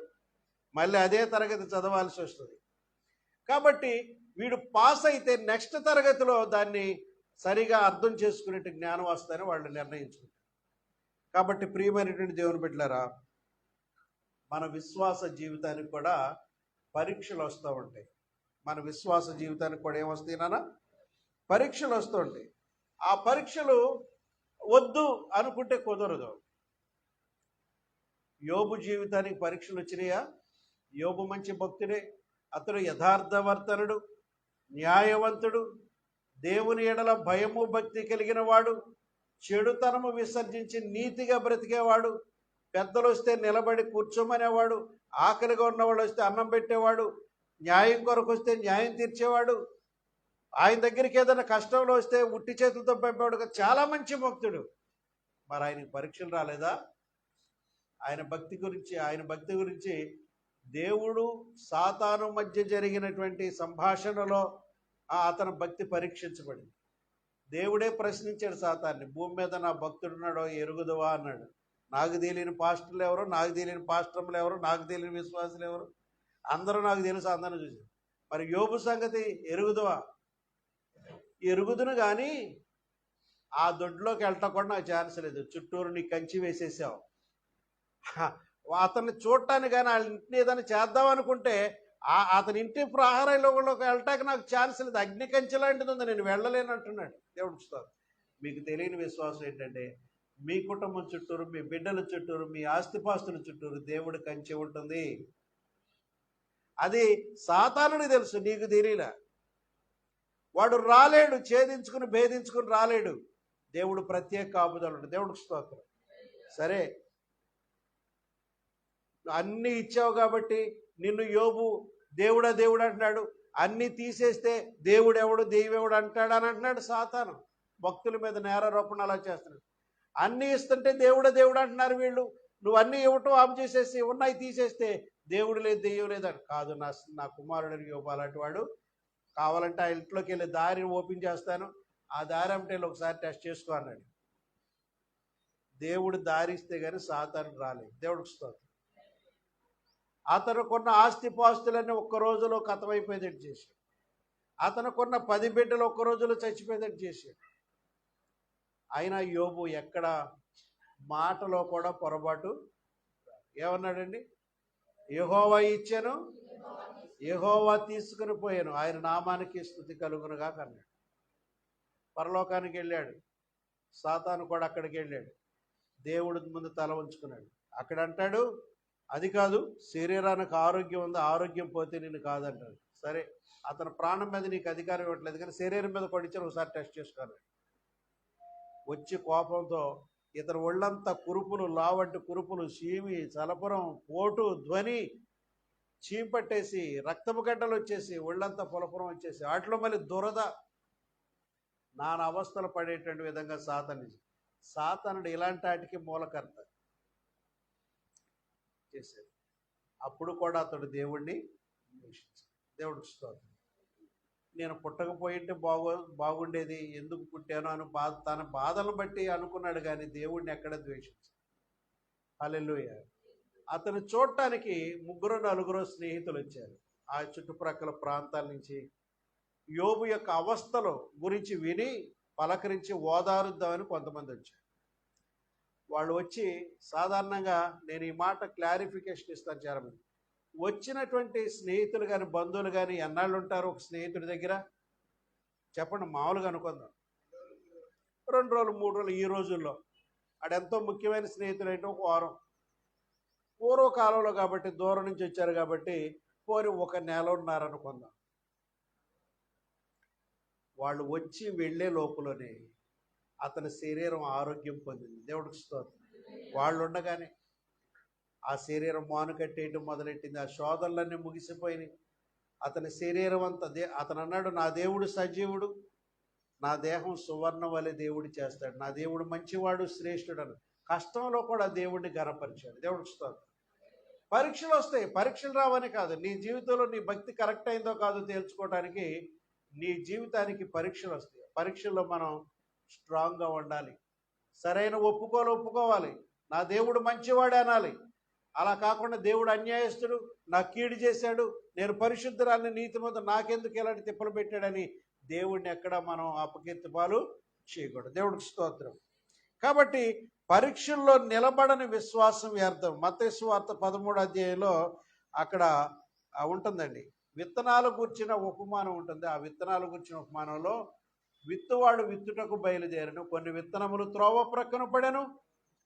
మళ్ళీ అదే తరగతి చదవాల్సి వస్తుంది. కాబట్టి వీడు పాస్ అయితే నెక్స్ట్ తరగతిలో దాన్ని సరిగా అర్థం చేసుకునేట్టు జ్ఞానం వస్తుందని వాళ్ళు నిర్ణయించుకుంటారు. కాబట్టి ప్రియమైనటువంటి దేవుని బిడ్డలారా, మన విశ్వాస జీవితానికి కూడా పరీక్షలు వస్తూ ఉంటాయి. మన విశ్వాస జీవితానికి కూడా ఏమొస్తాయి నాన్న? పరీక్షలు వస్తూ ఉంటాయి. ఆ పరీక్షలు వద్దు అనుకుంటే కుదరదు. యోబు జీవితానికి పరీక్షలు వచ్చినాయా? యోబు మంచి భక్తుడే. అతడు యథార్థవర్తనుడు, న్యాయవంతుడు, దేవుని ఎడల భయము భక్తి కలిగిన వాడు, చెడుతనము విసర్జించి నీతిగా బ్రతికేవాడు, పెద్దలు వస్తే నిలబడి కూర్చోమనేవాడు, ఆకలిగా ఉన్నవాడు వస్తే అన్నం పెట్టేవాడు, న్యాయం కొరకు వస్తే న్యాయం తీర్చేవాడు, ఆయన దగ్గరికి ఏదైనా కష్టంలో వస్తే ఉట్టి చేతులతో పంపేవాడు. చాలా మంచి భక్తుడు. మరి ఆయనకి పరీక్షలు రాలేదా? ఆయన భక్తి గురించి దేవుడు సాతాను మధ్య జరిగినటువంటి సంభాషణలో అతని భక్తి పరీక్షించబడింది. దేవుడే ప్రశ్నించాడు సాతాన్ని, భూమి మీద నా భక్తుడున్నాడో ఎరుగుదవా అన్నాడు. నాకు తెలియని పాస్టర్లు ఎవరు, నాకు తెలియని పాస్టర్లు ఎవరు, నాకు తెలియని విశ్వాసులు ఎవరు, అందరూ నాకు తెలుసు, అందరూ చూసి. మరి యోబు సంగతి ఎరుగుదవా? ఎరుగుదును కానీ ఆ దొడ్లోకి వెళ్ళటం నాకు ఛాన్స్ లేదు. చుట్టూరు నీ కంచి వేసేసావు. అతన్ని చూడటానికి కానీ వాళ్ళ ఇంటిని ఏదైనా చేద్దాం అనుకుంటే అతని ఇంటి ప్రహారంలోకి వెళ్ళటానికి నాకు ఛాన్స్ లేదు. అగ్ని కంచె లాంటిది ఉంది, నేను వెళ్ళలేను అంటున్నాడు. దేవుడు చూస్తారు. మీకు తెలియని విశ్వాసం ఏంటంటే మీ కుటుంబం చుట్టూరు, మీ బిడ్డల చుట్టూరు, మీ ఆస్తిపాస్తుల చుట్టూరు దేవుడి కంచె ఉంటుంది. అది సాతానుడికి తెలుసు, నీకు తెలియలే. వాడు రాలేడు, ఛేదించుకుని భేదించుకుని రాలేడు. దేవుడు ప్రత్యేక కాపుదలు ఉంటుంది. దేవుడికి స్తోత్రం. సరే, అన్నీ ఇచ్చావు కాబట్టి నిన్ను యోబు దేవుడా దేవుడు అంటున్నాడు, అన్నీ తీసేస్తే దేవుడు ఎవడు దెయ్యమెవడు అంటాడు అని అంటున్నాడు సాతాను. భక్తుల మీద నేరారోపణ అలా చేస్తున్నాడు. అన్నీ ఇస్తుంటే దేవుడా దేవుడు అంటున్నారు వీళ్ళు, నువ్వు అన్నీ ఇవ్వటం ఆపు చేసేసి ఉన్నాయి తీసేస్తే దేవుడు లేదు దెయ్యం లేదంట. కాదు, నా కుమారుడిని యోబు అలాంటి వాడు, కావాలంటే ఆ ఇంట్లోకి వెళ్ళి దారిని ఓపెన్ చేస్తాను, ఆ దారి అంటే ఒకసారి టెస్ట్ చేసుకో అన్నాడు. దేవుడు దారి ఇస్తే కానీ సాతాను రాలేదు. దేవుడికి స్తోత్రం. అతను కొన్న ఆస్తిపాస్తులన్నీ ఒక్క రోజులో కథమైపోయేటట్టు చేశాడు. అతను కొన్న 10 బిడ్డలు ఒక్క రోజులో చచ్చిపోయేటట్టు చేశాడు. అయినా యోబు ఎక్కడ మాటలో కూడా పొరపాటు ఏమన్నాడండి? యెహోవా ఇచ్చాను, యెహోవా తీసుకుని పోయాను, ఆయన నామానికి స్తుతి కలుగునుగా అన్నాడు. పరలోకానికి వెళ్ళాడు. సాతాను కూడా అక్కడికి వెళ్ళాడు. దేవుడి ముందు తల ఉంచుకున్నాడు. అక్కడ అంటాడు, అది కాదు, శరీరానికి ఆరోగ్యం ఉంది, ఆరోగ్యం పోతే నిన్ను కాదంటాడు. సరే, అతను ప్రాణం మీద నీకు అధికారం ఇవ్వట్లేదు కానీ శరీరం మీద కొడిచారు, ఒకసారి టెస్ట్ చేసుకోవాలి. వచ్చి కోపంతో ఇతను ఒళ్ళంతా కురుపులు, లావంటి కురుపులు, చీమి, చలపురం, పోటు, ధ్వని, చీంపట్టేసి రక్తపు గడ్డలు వచ్చేసి ఒళ్ళంతా పొలపురం వచ్చేసి వాటిలో మళ్ళీ దురద, నానా అవస్థలు పడేటువంటి విధంగా సాతానుడు ఇలాంటి వాటికి మూలకర్త చేశాడు. అప్పుడు కూడా అతడు దేవుణ్ణి ద్వేషించాడు. దేవుడికి స్తోత్రం. నేను పుట్టకపోయింటే బాగుండేది, ఎందుకు పుట్టాను అని తన బాధలను బట్టి అనుకున్నాడు కానీ దేవుడిని ఎక్కడ ద్వేషించాడు. హల్లెలూయా. అతను చూడటానికి 3-4 స్నేహితులు వచ్చారు ఆ చుట్టుప్రక్కల ప్రాంతాల నుంచి. యోబు యొక్క అవస్థల గురించి విని పలకరించి ఓదారుద్దామని కొంతమంది వచ్చారు. వాళ్ళు వచ్చి సాధారణంగా నేను ఈ మాట క్లారిఫికేషన్ ఇస్తాను చాలామంది. వచ్చినటువంటి స్నేహితులు కానీ బంధువులు కానీ ఎన్నాళ్ళు ఉంటారు ఒక స్నేహితుడి దగ్గర చెప్పండి? మామూలుగా అనుకుందాం 2 రోజులు 3 రోజులు. ఈ రోజుల్లో ఆడెంతో ముఖ్యమైన స్నేహితులు అంటే ఒక వారం. పూర్వకాలంలో కాబట్టి దూరం నుంచి వచ్చారు కాబట్టి పోని 1 నెల ఉన్నారనుకుందాం. వాళ్ళు వచ్చి వెళ్ళే లోపలనే అతని శరీరం ఆరోగ్యం పొందింది. దేవుడికి స్తోత్రం. వాళ్ళు ఉండగానే ఆ శరీరం మానుకట్టేయటం మొదలెట్టింది. ఆ శోధనలన్నీ ముగిసిపోయినాయి. అతని శరీరం అంతా అతను అన్నాడు, నా దేవుడు సజీవుడు, నా దేహం సువర్ణ వలె దేవుడు చేస్తాడు, నా దేవుడు మంచివాడు శ్రేష్ఠుడు అని కష్టంలో కూడా దేవుడిని గనపరిచాడు. దేవుడికి స్తోత్రం. పరీక్షలు వస్తాయి, పరీక్షలు రావని కాదు, నీ జీవితంలో నీ భక్తి కరెక్ట్ అయిందో కాదో తేల్చుకోవడానికి నీ జీవితానికి పరీక్షలు వస్తాయి. పరీక్షల్లో మనం స్ట్రాంగ్గా ఉండాలి. సరైన ఒప్పుకోవాలి. నా దేవుడు మంచివాడే అనాలి. అలా కాకుండా దేవుడు అన్యాయస్తుడు, నాకు కీడు చేశాడు, నేను పరిశుద్ధురాలని, నీతిమంతుడు, నాకెందుకు ఇలాంటి తిప్పలు పెట్టాడని దేవుడిని ఎక్కడ మనం అపకీర్తిపాలు చేయకూడదు. దేవుడికి స్తోత్రం. కాబట్టి పరీక్షల్లో నిలబడని విశ్వాసం వ్యర్థం. మత్తయి సువార్త 13వ అధ్యాయంలో అక్కడ ఉంటుందండి, విత్తనాలు గుర్చిన ఉపమానం ఉంటుంది. ఆ విత్తనాలు గుర్చిన ఉపమానంలో విత్తువాడు విత్తుటకు బయలుదేరను, కొన్ని విత్తనములు త్రోవ ప్రక్కన పడెను,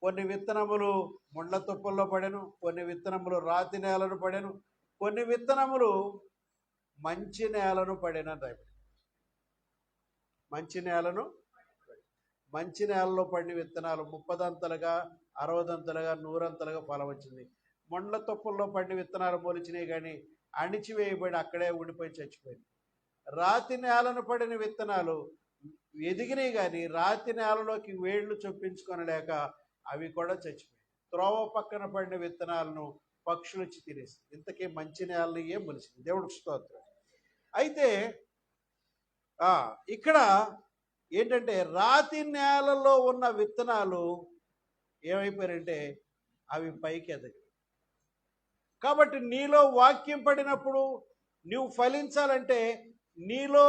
కొన్ని విత్తనములు ముండ్ల తుప్పల్లో పడెను, కొన్ని విత్తనములు రాతి నేలను పడెను, కొన్ని విత్తనములు మంచి నేలను పడెను. మంచి నేలలో పడిన విత్తనాలు 30 60 100 ఫలం వచ్చింది. ముండ్ల తుప్పల్లో పడిన విత్తనాలు మొలిచినాయి కానీ అణిచివేయబడి అక్కడే ఉండిపోయి చచ్చిపోయింది. రాతి నేలను పడిన విత్తనాలు ఎదిగినాయి కానీ రాతి నేలలోకి వేళ్ళు చొప్పించుకొనలేక అవి కూడా చచ్చిపోయాయి. త్రోవ పక్కన పడిన విత్తనాలను పక్షులు వచ్చి తినేసి ఇంతకీ మంచి నేలనియే మొలిసింది. దేవుడికి స్తోత్రం. అయితే ఇక్కడ ఏంటంటే రాతి నేలలో ఉన్న విత్తనాలు ఏమైపోయారంటే అవి పైకి ఎదగ. కాబట్టి నీలో వాక్యం పడినప్పుడు నువ్వు ఫలించాలంటే నీలో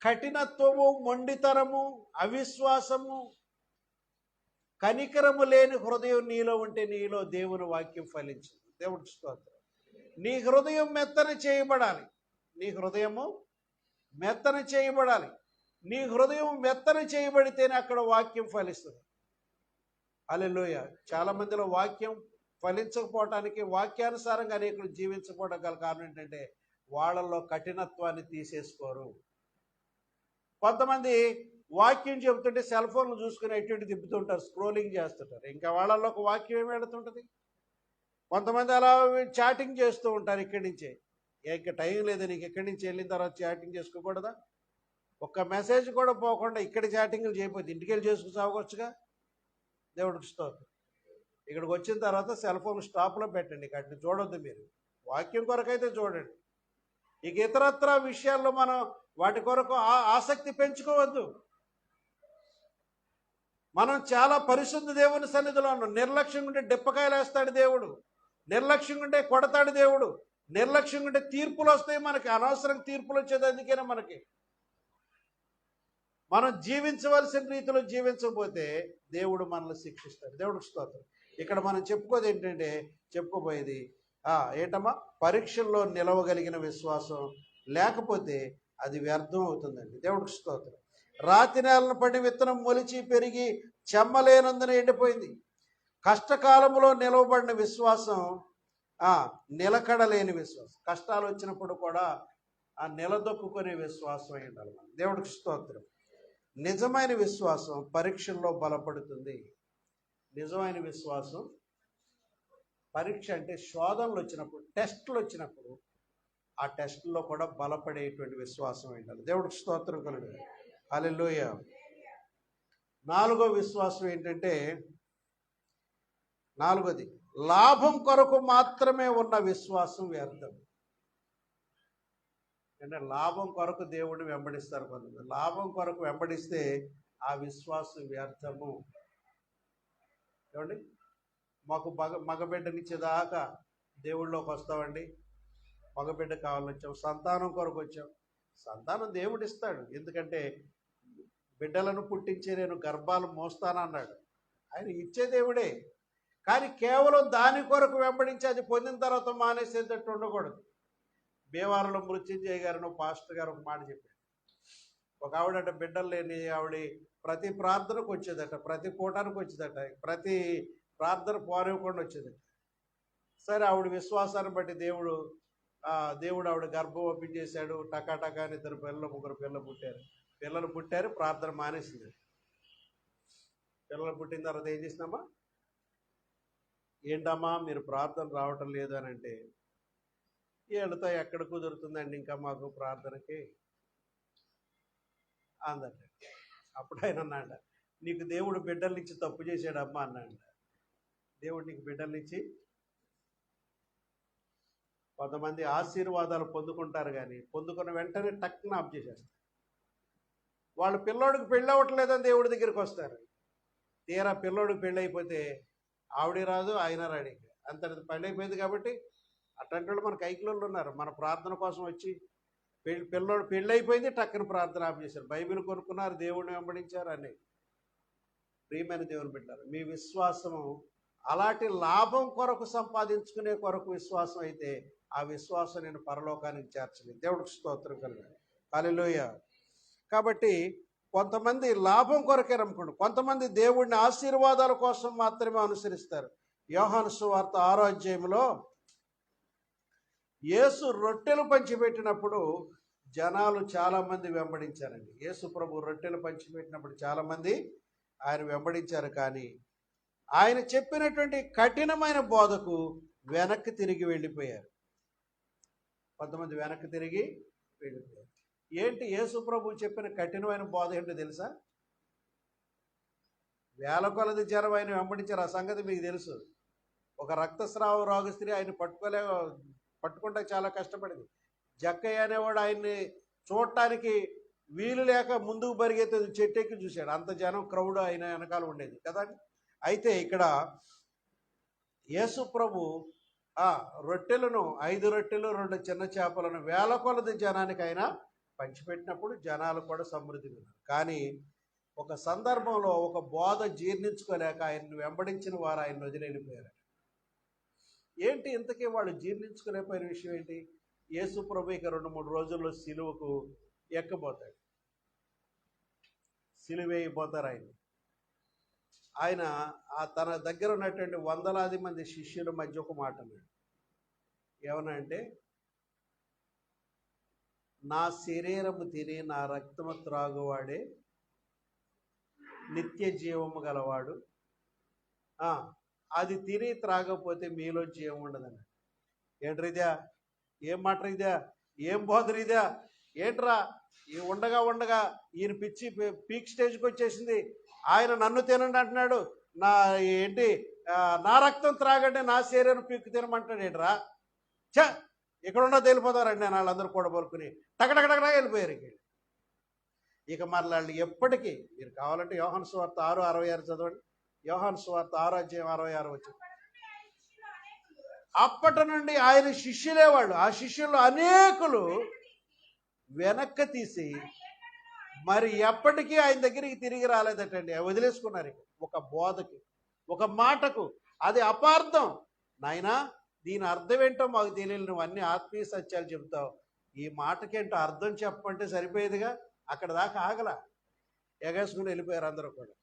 కఠినత్వము, మొండితనము, అవిశ్వాసము, కనికరము లేని హృదయం నీలో ఉంటే నీలో దేవుని వాక్యం ఫలించదు. దేవుడి స్తోత్రం. నీ హృదయం మెత్తన చేయబడాలి. నీ హృదయము మెత్తన చేయబడాలి. నీ హృదయం మెత్తన చేయబడితేనే అక్కడ వాక్యం ఫలిస్తుంది. హల్లెలూయా. చాలా మందిలో వాక్యం ఫలించకపోవటానికి, వాక్యానుసారంగా అనేకులు జీవించకపోవడం గల కారణం ఏంటంటే వాళ్ళల్లో కఠినత్వాన్ని తీసేసుకోరు. కొంతమంది వాక్యం చెబుతుంటే సెల్ ఫోన్లు చూసుకుని ఎటువంటి తిప్పుతుంటారు, స్క్రోలింగ్ చేస్తుంటారు. ఇంకా వాళ్ళల్లో ఒక వాక్యం ఏమి వెళుతుంటుంది. కొంతమంది అలా చాటింగ్ చేస్తూ ఉంటారు ఇక్కడి నుంచే. ఇంకా టైం లేదు నీకు, ఇక్కడి నుంచి వెళ్ళిన తర్వాత చాటింగ్ చేసుకోకూడదా? ఒక్క మెసేజ్ కూడా పోకుండా ఇక్కడ చాటింగ్లు చేయకపోతే ఇంటికి వెళ్ళి చేసుకుని సాగొచ్చుగా. దేవుడికి స్తోత్రం. ఇక్కడికి వచ్చిన తర్వాత సెల్ ఫోన్ స్టాప్లో పెట్టండి, అట్లా చూడొద్దు మీరు. వాక్యం కొరకైతే చూడండి. ఇక ఇతరత్ర విషయాల్లో మనం వాటి కొరకు ఆసక్తి పెంచుకోవద్దు. మనం చాలా పరిశుద్ధ దేవుని సన్నిధిలో ఉన్నాం. నిర్లక్ష్యం ఉంటే డిప్పకాయలు వేస్తాడు దేవుడు, నిర్లక్ష్యం ఉంటే కొడతాడు దేవుడు, నిర్లక్ష్యం ఉంటే తీర్పులు వస్తాయి మనకి. అనవసరం తీర్పులు వచ్చేది అందుకేనే మనకి. మనం జీవించవలసిన రీతిలో జీవించకపోతే దేవుడు మనల్ని శిక్షిస్తాడు. దేవుడికి స్తోత్రం. ఇక్కడ మనం చెప్పుకోబోయేది ఏంటమ్మా, పరీక్షల్లో నిలవగలిగిన విశ్వాసం లేకపోతే అది వ్యర్థం అవుతుందండి. దేవుడికి స్తోత్రం. రాతి నేలను పడి విత్తనం మొలిచి పెరిగి చెమ్మలేనందున ఎండిపోయింది. కష్టకాలంలో నిలవబడిన విశ్వాసం నిలకడలేని విశ్వాసం. కష్టాలు వచ్చినప్పుడు కూడా నిలదొక్కునే విశ్వాసం అయి ఉండాలి. దేవుడికి స్తోత్రం. నిజమైన విశ్వాసం పరీక్షల్లో బలపడుతుంది. నిజమైన విశ్వాసం పరీక్ష అంటే శోధనలు వచ్చినప్పుడు, టెస్టులు వచ్చినప్పుడు ఆ టెస్టుల్లో కూడా బలపడేటువంటి విశ్వాసం ఉండాలి. దేవుడికి స్తోత్రం కలుగు. హల్లెలూయా. నాలుగో విశ్వాసం ఏంటంటే, నాలుగోది లాభం కొరకు మాత్రమే ఉన్న విశ్వాసం వ్యర్థం. అంటే లాభం కొరకు దేవుడిని వెంబడిస్తారు కొంతమంది. లాభం కొరకు వెంబడిస్తే ఆ విశ్వాసం వ్యర్థము. ఏమండి, మాకు మగబిడ్డనిచ్చేదాకా దేవుళ్ళలోకి వస్తామండి. మగబిడ్డ కావాలని వచ్చాం, సంతానం కొరకు వచ్చాం. సంతానం దేవుడు ఇస్తాడు, ఎందుకంటే బిడ్డలను పుట్టించే నేను గర్భాలు మోస్తానన్నాడు. ఆయన ఇచ్చే దేవుడే. కానీ కేవలం దాని కొరకు వెంబడించి అది పొందిన తర్వాత మానేసేటట్టు ఉండకూడదు. భీమవరంలో మృత్యుంజయ గారు పాస్టర్ గారు ఒక మాట చెప్పాడు. ఒక ఆవిడట బిడ్డలు లేని ఆవిడ ప్రతి ప్రార్థనకు వచ్చేదట, ప్రతి కూటానికి వచ్చేదట, ప్రతి ప్రార్థన పోనివ్వకుండా వచ్చేదట. సరే, ఆవిడ విశ్వాసాన్ని బట్టి దేవుడు ఆవిడ గర్భం ఓపెన్ చేశాడు. టకాటకా అని 2 పిల్లలు 3 పిల్లలు పుట్టారు. ప్రార్థన మానేసింది. పిల్లలు పుట్టిన తర్వాత ఏం చేసినామా, ఏంటమ్మా మీరు ప్రార్థన రావటం లేదు అని అంటే, వీళ్ళతో ఎక్కడ కుదురుతుందండి ఇంకా మాకు ప్రార్థనకి అందట. అప్పుడు ఆయన అన్నాడ, నీకు దేవుడు బిడ్డలనిచ్చి తప్పు చేశాడమ్మా అన్నాడు. దేవుడు నీకు బిడ్డలనిచ్చి, కొంతమంది ఆశీర్వాదాలు పొందుకుంటారు కానీ పొందుకున్న వెంటనే టక్కున ఆఫ్ చేసేస్తారు. వాళ్ళు పిల్లోడికి పెళ్ళి అవ్వట్లేదని దేవుడి దగ్గరికి వస్తారు. తీరా పిల్లోడికి పెళ్ళి అయిపోతే ఆవిడ రాదు, ఆయన రాడు. అంత పెళ్ళి అయిపోయింది కాబట్టి అట్లాంటి వాళ్ళు మన కైకిలోళ్ళు ఉన్నారు. మన ప్రార్థన కోసం వచ్చి పిల్లోడు పెళ్ళి అయిపోయింది, టక్కున ప్రార్థన ఆఫ్ చేశారు. బైబిల్ కొనుక్కున్నారు, దేవుడిని వెంబడించారు అని. ప్రియమైన దేవుని బిడ్డలారా, మీ విశ్వాసము అలాంటి లాభం కొరకు సంపాదించుకునే కొరకు విశ్వాసం అయితే ఆ విశ్వాసం నేను పరలోకానికి చేర్చలేదు. దేవుడికి స్తోత్రం కలుగాలి. హల్లెలూయా. కాబట్టి కొంతమంది లాభం కొరకే నమ్ముకుంటారు, కొంతమంది దేవుడిని ఆశీర్వాదాల కోసం మాత్రమే అనుసరిస్తారు. యోహాను సువార్త 6వ అధ్యాయంలో యేసు రొట్టెలు పంచిపెట్టినప్పుడు జనాలు చాలామంది వెంబడించారండి. యేసు ప్రభు రొట్టెలు పంచిపెట్టినప్పుడు చాలామంది ఆయన వెంబడించారు. కానీ ఆయన చెప్పినటువంటి కఠినమైన బోధకు వెనక్కి తిరిగి వెళ్ళిపోయారు. కొంతమంది వెనక్కి తిరిగి వెళ్ళిపోయారు. ఏంటి యేసు ప్రభు చెప్పిన కఠినమైన బోధ ఏంటో తెలుసా? వేల కొలది జనం ఆయన వెంబడించారు. ఆ సంగతి మీకు తెలుసు. ఒక రక్తస్రావ రోగ స్త్రీ ఆయన పట్టుకుంటే చాలా కష్టపడింది. జక్కయ్య అనేవాడు ఆయన్ని చూడటానికి వీలు లేక ముందుకు పరిగెత్తే చెట్టెక్కి చూశాడు. అంత జనం క్రౌడ్ ఆయన వెనకాల ఉండేది కదా. అయితే ఇక్కడ యేసు ప్రభు రొట్టెలను 5 రొట్టెలు 2 చిన్న చేపలను వేల కొలది జనానికి ఆయన పంచిపెట్టినప్పుడు జనాలు కూడా సమృద్ధిగా ఉన్నారు. కానీ ఒక సందర్భంలో ఒక బోధ జీర్ణించుకోలేక ఆయన్ని వెంబడించిన వారు ఆయన వదిలిపోయారు. ఏంటి ఇంతకీ వాళ్ళు జీర్ణించుకోలేకపోయిన విషయం ఏంటి? యేసు ప్రభు ఇక 2-3 రోజుల్లో సిలువకు ఎక్కబోతాడు, సిలువేయబోతారు ఆయన తన దగ్గర ఉన్నటువంటి వందలాది మంది శిష్యుల మధ్య ఒక మాట అన్నాడు. ఏమన్నా అంటే, నా శరీరము తిని నా రక్తము త్రాగువాడే నిత్య జీవము గలవాడు, అది తిని త్రాగకపోతే మీలోంచి ఏముండదని. ఏంట్రీదా, ఏం మాట ఇదా, ఏం బోధరిదా, ఏంట్రా ఈ ఉండగా ఉండగా ఈయన పిచ్చి పీక్ స్టేజ్కి వచ్చేసింది. ఆయన నన్ను తినండి అంటున్నాడు, నా ఏంటి నా రక్తం త్రాగండి, నా శరీరం పీక్కు తినమంటాడు ఏంట్రా. చ ఇక్కడ తెలిపోతారండి నేను వాళ్ళందరూ కూడా పలుకుని టకటకటకటా వెళ్ళిపోయారు. ఇక మరి వాళ్ళు ఎప్పటికీ, మీరు కావాలంటే యోహాను సువార్త 6:66 చదవండి. యోహాను సువార్త 6:66 వచ్చింది. అప్పటి నుండి ఆయన శిష్యులే వాళ్ళు, ఆ శిష్యులు అనేకులు వెనక్కి తీసి మరి ఎప్పటికీ ఆయన దగ్గరికి తిరిగి రాలేదటండి. వదిలేసుకున్నారు ఒక బోధకి, ఒక మాటకు. అది అపార్థం. నాయనా దీని అర్థం ఏంటో మాకు తెలియదు, నువ్వు అన్ని ఆత్మీయ సత్యాలు చెబుతావు, ఈ మాటకేంటో అర్థం చెప్పమంటే సరిపోయేదిగా. అక్కడ దాకా ఆగల, ఎగేసుకుని వెళ్ళిపోయారు అందరూ కూడా.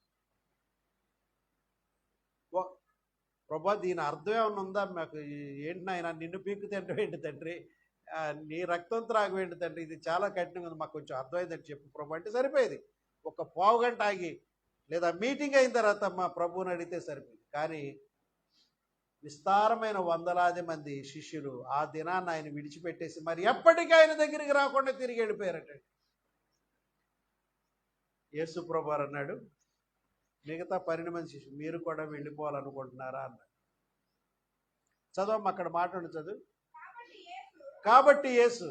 ప్రభా దీని అర్థం ఏమన్నా ఉందా మాకు, ఏంటి నాయన నిన్ను పీక్కు తింటాం ఏంటి తండ్రి, నీ రక్తం త్రాగం ఏంటి తండ్రి, ఇది చాలా కఠినంగా ఉంది, మాకు కొంచెం అర్థమైందని చెప్పు ప్రభు అంటే సరిపోయేది. ఒక పావుగంట ఆగి లేదా మీటింగ్ అయిన తర్వాత మా ప్రభువుని అడిగితే సరిపోయింది. కానీ విస్తారమైన వందలాది మంది శిష్యులు ఆ దినాన్ని ఆయన విడిచిపెట్టేసి మరి ఎప్పటికీ ఆయన దగ్గరికి రాకుండా తిరిగి వెళ్ళిపోయారటండి. యేసు ప్రభువారు అన్నాడు, మిగతా 12 మంది శిష్యులు మీరు కూడా వెళ్ళిపోవాలనుకుంటున్నారా అన్నాడు. చదవమ్మ అక్కడ మాట్లాడు, చదువు. కాబట్టి యేసు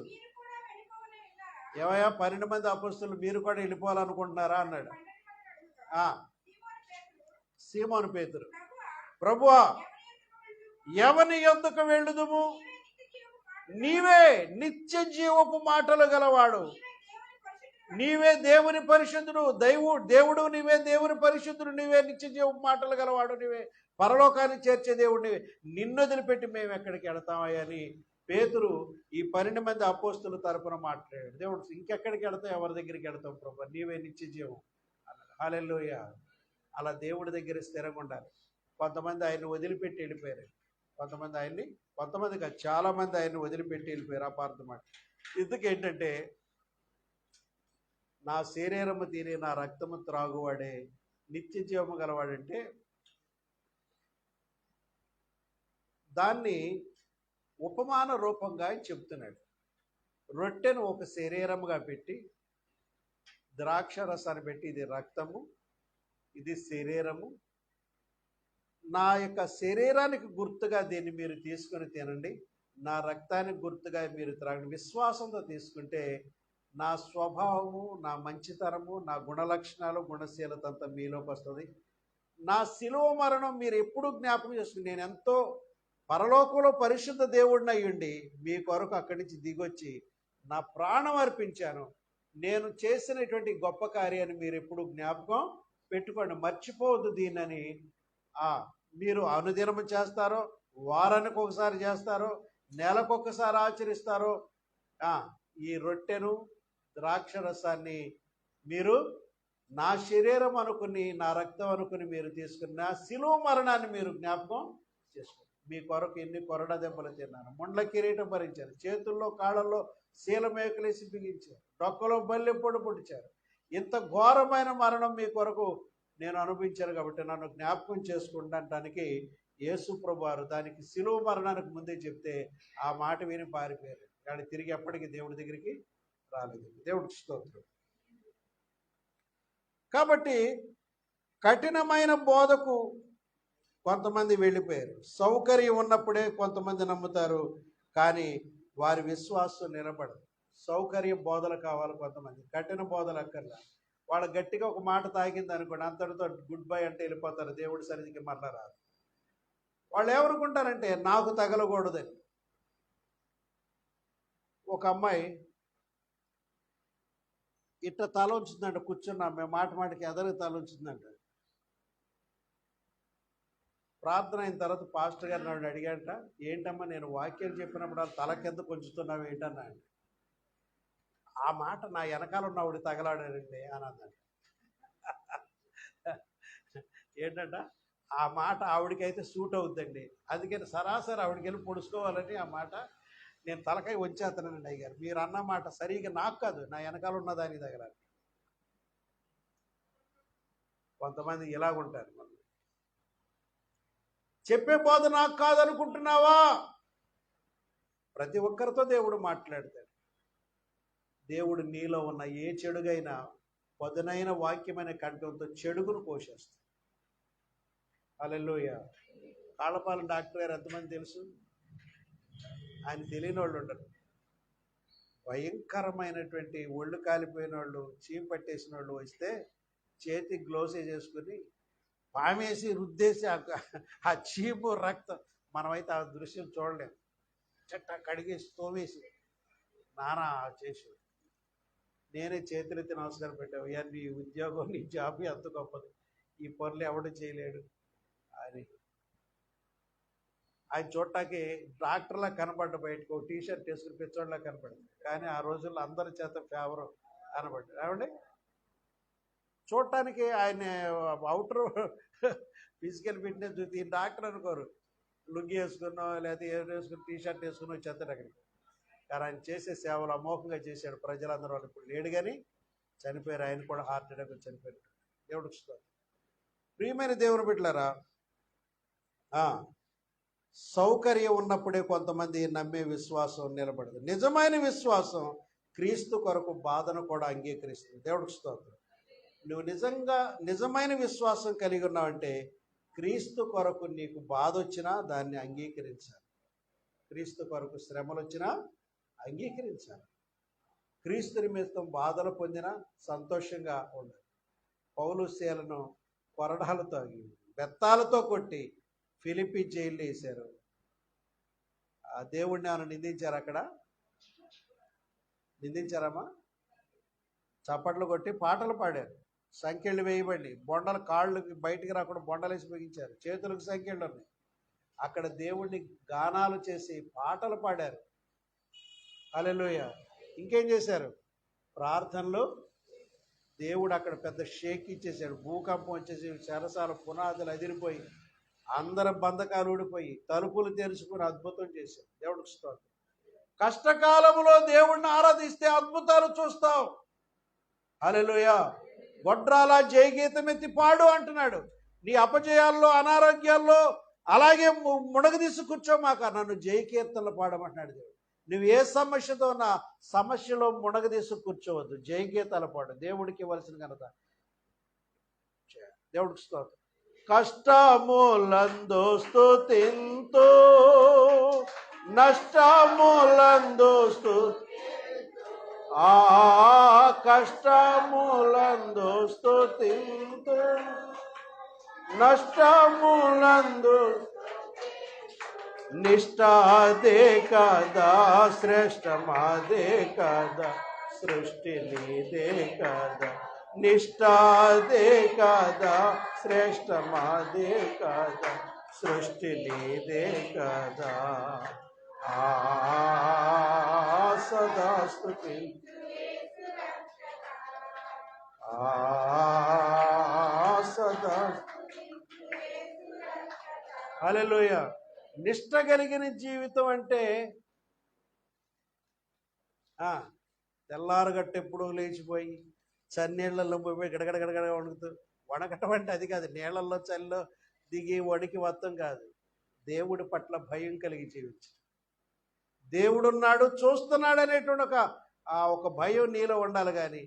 ఏమయ్యా 12 మంది అపొస్తలులు మీరు కూడా వెళ్ళిపోవాలనుకుంటున్నారా అన్నాడు. సీమోను పేతురు, ప్రభువా ఎవని యొద్దకు వెళ్ళుదుము, నీవే నిత్య జీవపు మాటలు గలవాడు, నీవే దేవుని పరిశుద్ధుడు, దేవుడు నీవే, దేవుని పరిశుద్ధుడు నీవే, నిత్య జీవపు మాటలు గలవాడు నీవే, పరలోకాన్ని చేర్చే దేవుడు నీవే, నిన్ను వదిలిపెట్టి మేము ఎక్కడికి వెళతామయ్యా అని పేతురు ఈ 12 మంది అపోస్తుల తరపున మాట్లాడాడు. దేవుడు ఇంకెక్కడికి వెళతాం, ఎవరి దగ్గరికి వెళతాం ప్రభు, నీవే నిత్య జీవం అన్నాడు. హల్లెలూయా. అలా దేవుడి దగ్గర స్థిరంగా ఉండాలి. కొంతమంది ఆయన్ని వదిలిపెట్టి వెళ్ళిపోయారు, కొంతమంది కాదు చాలా మంది ఆయన్ని వదిలిపెట్టి వెళ్ళిపోయారు. అపార్థమాట. ఎందుకేంటంటే నా శరీరము తిని నా రక్తము త్రాగువాడే నిత్య జీవము గలవాడంటే దాన్ని ఉపమాన రూపంగా చెప్తున్నాడు. రొట్టెను ఒక శరీరముగా పెట్టి ద్రాక్ష రసాన్ని పెట్టి ఇది రక్తము, ఇది శరీరము, నా యొక్క శరీరానికి గుర్తుగా దీన్ని మీరు తీసుకొని తినండి, నా రక్తానికి గుర్తుగా మీరు త్రాగండి. విశ్వాసంతో తీసుకుంటే నా స్వభావము, నా మంచితనము, నా గుణలక్షణాలు, గుణశీలత అంతా మీలోకి వస్తుంది. నా శిలువ మరణం మీరు ఎప్పుడూ జ్ఞాపకం చేసుకుని, నేను ఎంతో పరలోకంలో పరిశుద్ధ దేవుడిని అయ్యుండి మీ కొరకు అక్కడి నుంచి దిగొచ్చి నా ప్రాణం అర్పించాను, నేను చేసినటువంటి గొప్ప కార్యాన్ని మీరు ఎప్పుడు జ్ఞాపకం పెట్టుకోండి, మర్చిపోవద్దు దీన్నని. మీరు అనుదినము చేస్తారో, వారానికి ఒకసారి చేస్తారో, నెలకొకసారి ఆచరిస్తారో, ఈ రొట్టెను ద్రాక్ష రసాన్ని మీరు నా శరీరం అనుకుని, నా రక్తం అనుకుని మీరు తీసుకుని నా శిలువ మరణాన్ని మీరు జ్ఞాపకం చేసుకోండి. మీ కొరకు ఎన్ని కొరడా దెబ్బలు తిన్నాను, ముండ్ల కిరీటం భరించారు, చేతుల్లో కాళ్ళల్లో శీలమేకలేసి బిగించారు, డొక్కలో బల్లె పొడి పొడిచారు. ఇంత ఘోరమైన మరణం మీ కొరకు నేను అనుభవించాను కాబట్టి నన్ను జ్ఞాపకం చేసుకుంటానికి యేసు ప్రభువారు దానికి శిలువ మరణానికి ముందే చెప్తే ఆ మాట విని పారిపోయారు. కానీ తిరిగి ఎప్పటికీ దేవుడి దగ్గరికి రాలేదు. దేవుడికి స్తోత్రం. కాబట్టి కఠినమైన బోధకు కొంతమంది వెళ్ళిపోయారు. సౌకర్యం ఉన్నప్పుడే కొంతమంది నమ్ముతారు, కానీ వారి విశ్వాసం నిలబడదు. సౌకర్య బోధలు కావాలి కొంతమంది, కఠిన బోధలు అక్కర్లా. వాళ్ళు గట్టిగా ఒక మాట తాగింది అనుకోండి, అంతటితో గుడ్ బై అంటే వెళ్ళిపోతారు, దేవుడి సన్నిధికి మరలా రాదు. వాళ్ళు ఏమనుకుంటారంటే నాకు తగలకూడదని. ఒక అమ్మాయి ఇట్లా తల ఉంచుందంట, కూర్చున్నాం మేము, మాటికి ఎదరికి తల ఉంచుందంట. ప్రార్థన అయిన తర్వాత పాస్టర్ గారు నన్ను అడిగాంట, ఏంటమ్మా నేను వాక్యం చెప్పినప్పుడు తల కింద కొంచుతున్నావు ఏంటన్నా అంటే, ఆ మాట నా వెనకాల ఉన్న ఆవిడ తగలాడారండి అని అన్నాడు. ఏంటంట ఆ మాట ఆవిడకైతే సూట్ అవుతుందండి, అందుకని సరాసరి ఆవిడకి వెళ్ళి పొడుచుకోవాలని ఆ మాట నేను తలకాయ వంచేస్తానండి అయ్యారు. మీరు అన్న మాట సరిగా నాకు కాదు, నా వెనకాల ఉన్నదానికి తగలాలి. కొంతమంది ఇలాగుంటారు. చెప్పే బోధ నాకు కాదనుకుంటున్నావా? ప్రతి ఒక్కరితో దేవుడు మాట్లాడతాడు. దేవుడు నీలో ఉన్న ఏ చెడుగైనా పదునైన వాక్యమైన కంఠంతో చెడుగును కోసేస్తాడు. హల్లెలూయా. కాళ్ళపాలెం డాక్టర్ గారు ఎంతమంది తెలుసు? ఆయన తెలియని వాళ్ళు ఉండరు. భయంకరమైనటువంటి ఒళ్ళు కాలిపోయిన వాళ్ళు, చీమ పట్టేసిన వాళ్ళు వస్తే చేతికి గ్లోవ్స్ వేసేసుకుని పామేసి రుద్దేసి ఆ చీము రక్తం, మనమైతే ఆ దృశ్యం చూడలేము. చెట్ట కడిగేసి తోవేసి నానా చేసి నేనే చేతులెత్తి నమస్కారం పెట్టావు. అయ్యా, నీ ఉద్యోగం, నీ జాబ్ ఎంత గొప్పది, ఈ పనులు ఎవడు చేయలేడు అని. ఆయన చూడటానికి డాక్టర్లా కనపడ్డ, బయటకు ఒక టీషర్ట్ వేసుకుని పిచ్చోడ్లా కనపడింది. కానీ ఆ రోజుల్లో అందరి చేత ఫేవర్ కనపడ్డాడు. ఏమండి, చూడటానికి ఆయన అవుటర్ ఫిజికల్ ఫిట్నెస్ చూసి ఈ డాక్టర్ అనుకోరు. లుంగి వేసుకున్నాం లేదా ఏం వేసుకుని టీషర్ట్ వేసుకుని వచ్చేస్తాడు అక్కడికి. కానీ ఆయన చేసే సేవలు అమోఘంగా చేశాడు. ప్రజలందరూ వాళ్ళు ఇప్పుడు లేడు కానీ చనిపోయారు. ఆయన కూడా హార్ట్ అటాక్ చనిపోయారు. దేవుడికి స్తోత్రం. ప్రియమైన దేవుని బిడ్డలారా, సౌకర్యం ఉన్నప్పుడే కొంతమంది నమ్మే విశ్వాసం నిలబడదు. నిజమైన విశ్వాసం క్రీస్తు కొరకు బాధను కూడా అంగీకరిస్తుంది. దేవుడికి స్తోత్రం. నువ్వు నిజమైన విశ్వాసం కలిగి ఉన్నావంటే క్రీస్తు కొరకు నీకు బాధ వచ్చినా దాన్ని అంగీకరించాలి. క్రీస్తు కొరకు శ్రమలు వచ్చినా అంగీకరించాలి. క్రీస్తు నిమిత్తం బాధలు పొందినా సంతోషంగా ఉండాలి. పౌలు శీలను కొరడాలతో బెత్తాలతో కొట్టి ఫిలిప్పీ జైల్లో వేశారు. ఆ దేవుడిని ఆయన నిందించారు. అక్కడ నిందించారమ్మా? చప్పట్లు కొట్టి పాటలు పాడారు. సంఖ్యలు వేయబడి బొండలు, కాళ్ళు బయటికి రాకుండా బొండలు వేసి బిగించారు. చేతులకు సంఖ్యలు ఉన్నాయి. అక్కడ దేవుడిని గానాలు చేసి పాటలు పాడారు. హల్లెలూయా. ఇంకేం చేశారు? ప్రార్థనలో దేవుడు అక్కడ పెద్ద షేక్ ఇచ్చేసాడు. భూకంపం వచ్చేసి చెరసాల పునాదులు అదిరిపోయి అందరి బంధకాలు ఊడిపోయి తలుపులు తెరుచుకుని అద్భుతం చేశాడు. దేవుడికి స్తోత్రం. కష్టకాలంలో దేవుడిని ఆరాధిస్తే అద్భుతాలు చూస్తావు. హల్లెలూయా. గొడ్రాల జయగీతం ఎత్తి పాడు అంటున్నాడు. నీ అపజయాల్లో, అనారోగ్యాల్లో అలాగే మునగదీసి కూర్చోమాక, నన్ను జయకీర్తనలు పాడమంటున్నాడు దేవుడు. నువ్వు ఏ సమస్యతో ఉన్నా సమస్యలో మునగదీసి కూర్చోవద్దు, జయకీర్తనలు పాడు. దేవుడికి ఇవ్వాల్సిన ఘనత. దేవుడికి స్తోత్రం. కష్టములందు స్తుతింతు, నష్టములందు కష్టములందు స్తుతింతు, నష్టములందు నిష్ఠాదే కదా, శ్రేష్టమాదే కదా, సృష్టి నీదే కదా, నిష్ఠాదే కదా, శ్రేష్టమాదే కదా, సృష్టి నీదే కదా. సదా స్తుతి, సదా. హల్లెలూయా. నిష్ఠ కలిగిన జీవితం అంటే తెల్లారగట్టెప్పుడు లేచిపోయి చన్నీళ్లలో పోయి గడగడగడగడ వణుకుతూ, వణకటం అంటే అది కాదు. నీళ్లలో చలిలో దిగి వణికి వత్తం కాదు. దేవుడి పట్ల భయం కలిగి జీవించు. దేవుడున్నాడు, చూస్తున్నాడు అనేటువంటి ఒక భయం నీలో ఉండాలి. కానీ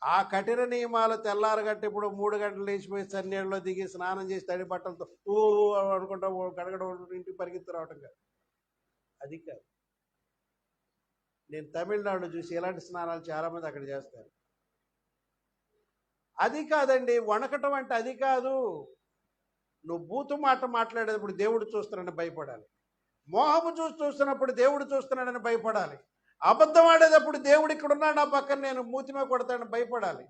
ఆ కఠిన నియమాలు తెల్లారగట్ట ఇప్పుడు 3 గంటలు లేచిపోయి చన్నీళ్ళలో దిగి స్నానం చేసి తడి బట్టలతో అనుకుంటా గడగడ ఇంటికి పరిగెత్తు రావటం కాదు. అది కాదు. నేను తమిళనాడు చూసి ఇలాంటి స్నానాలు చాలామంది అక్కడ చేస్తారు. అది కాదండి. వణకటం అంటే అది కాదు. నువ్వు బూతు మాట మాట్లాడేటప్పుడు దేవుడు చూస్తున్నాడని భయపడాలి. మోహము చూస్తున్నప్పుడు దేవుడు చూస్తున్నాడని భయపడాలి. అబద్ధం ఆడేటప్పుడు దేవుడు ఇక్కడ ఉన్నాడు నా పక్కన, నేను మూతిమే కొడతాడని భయపడాలి.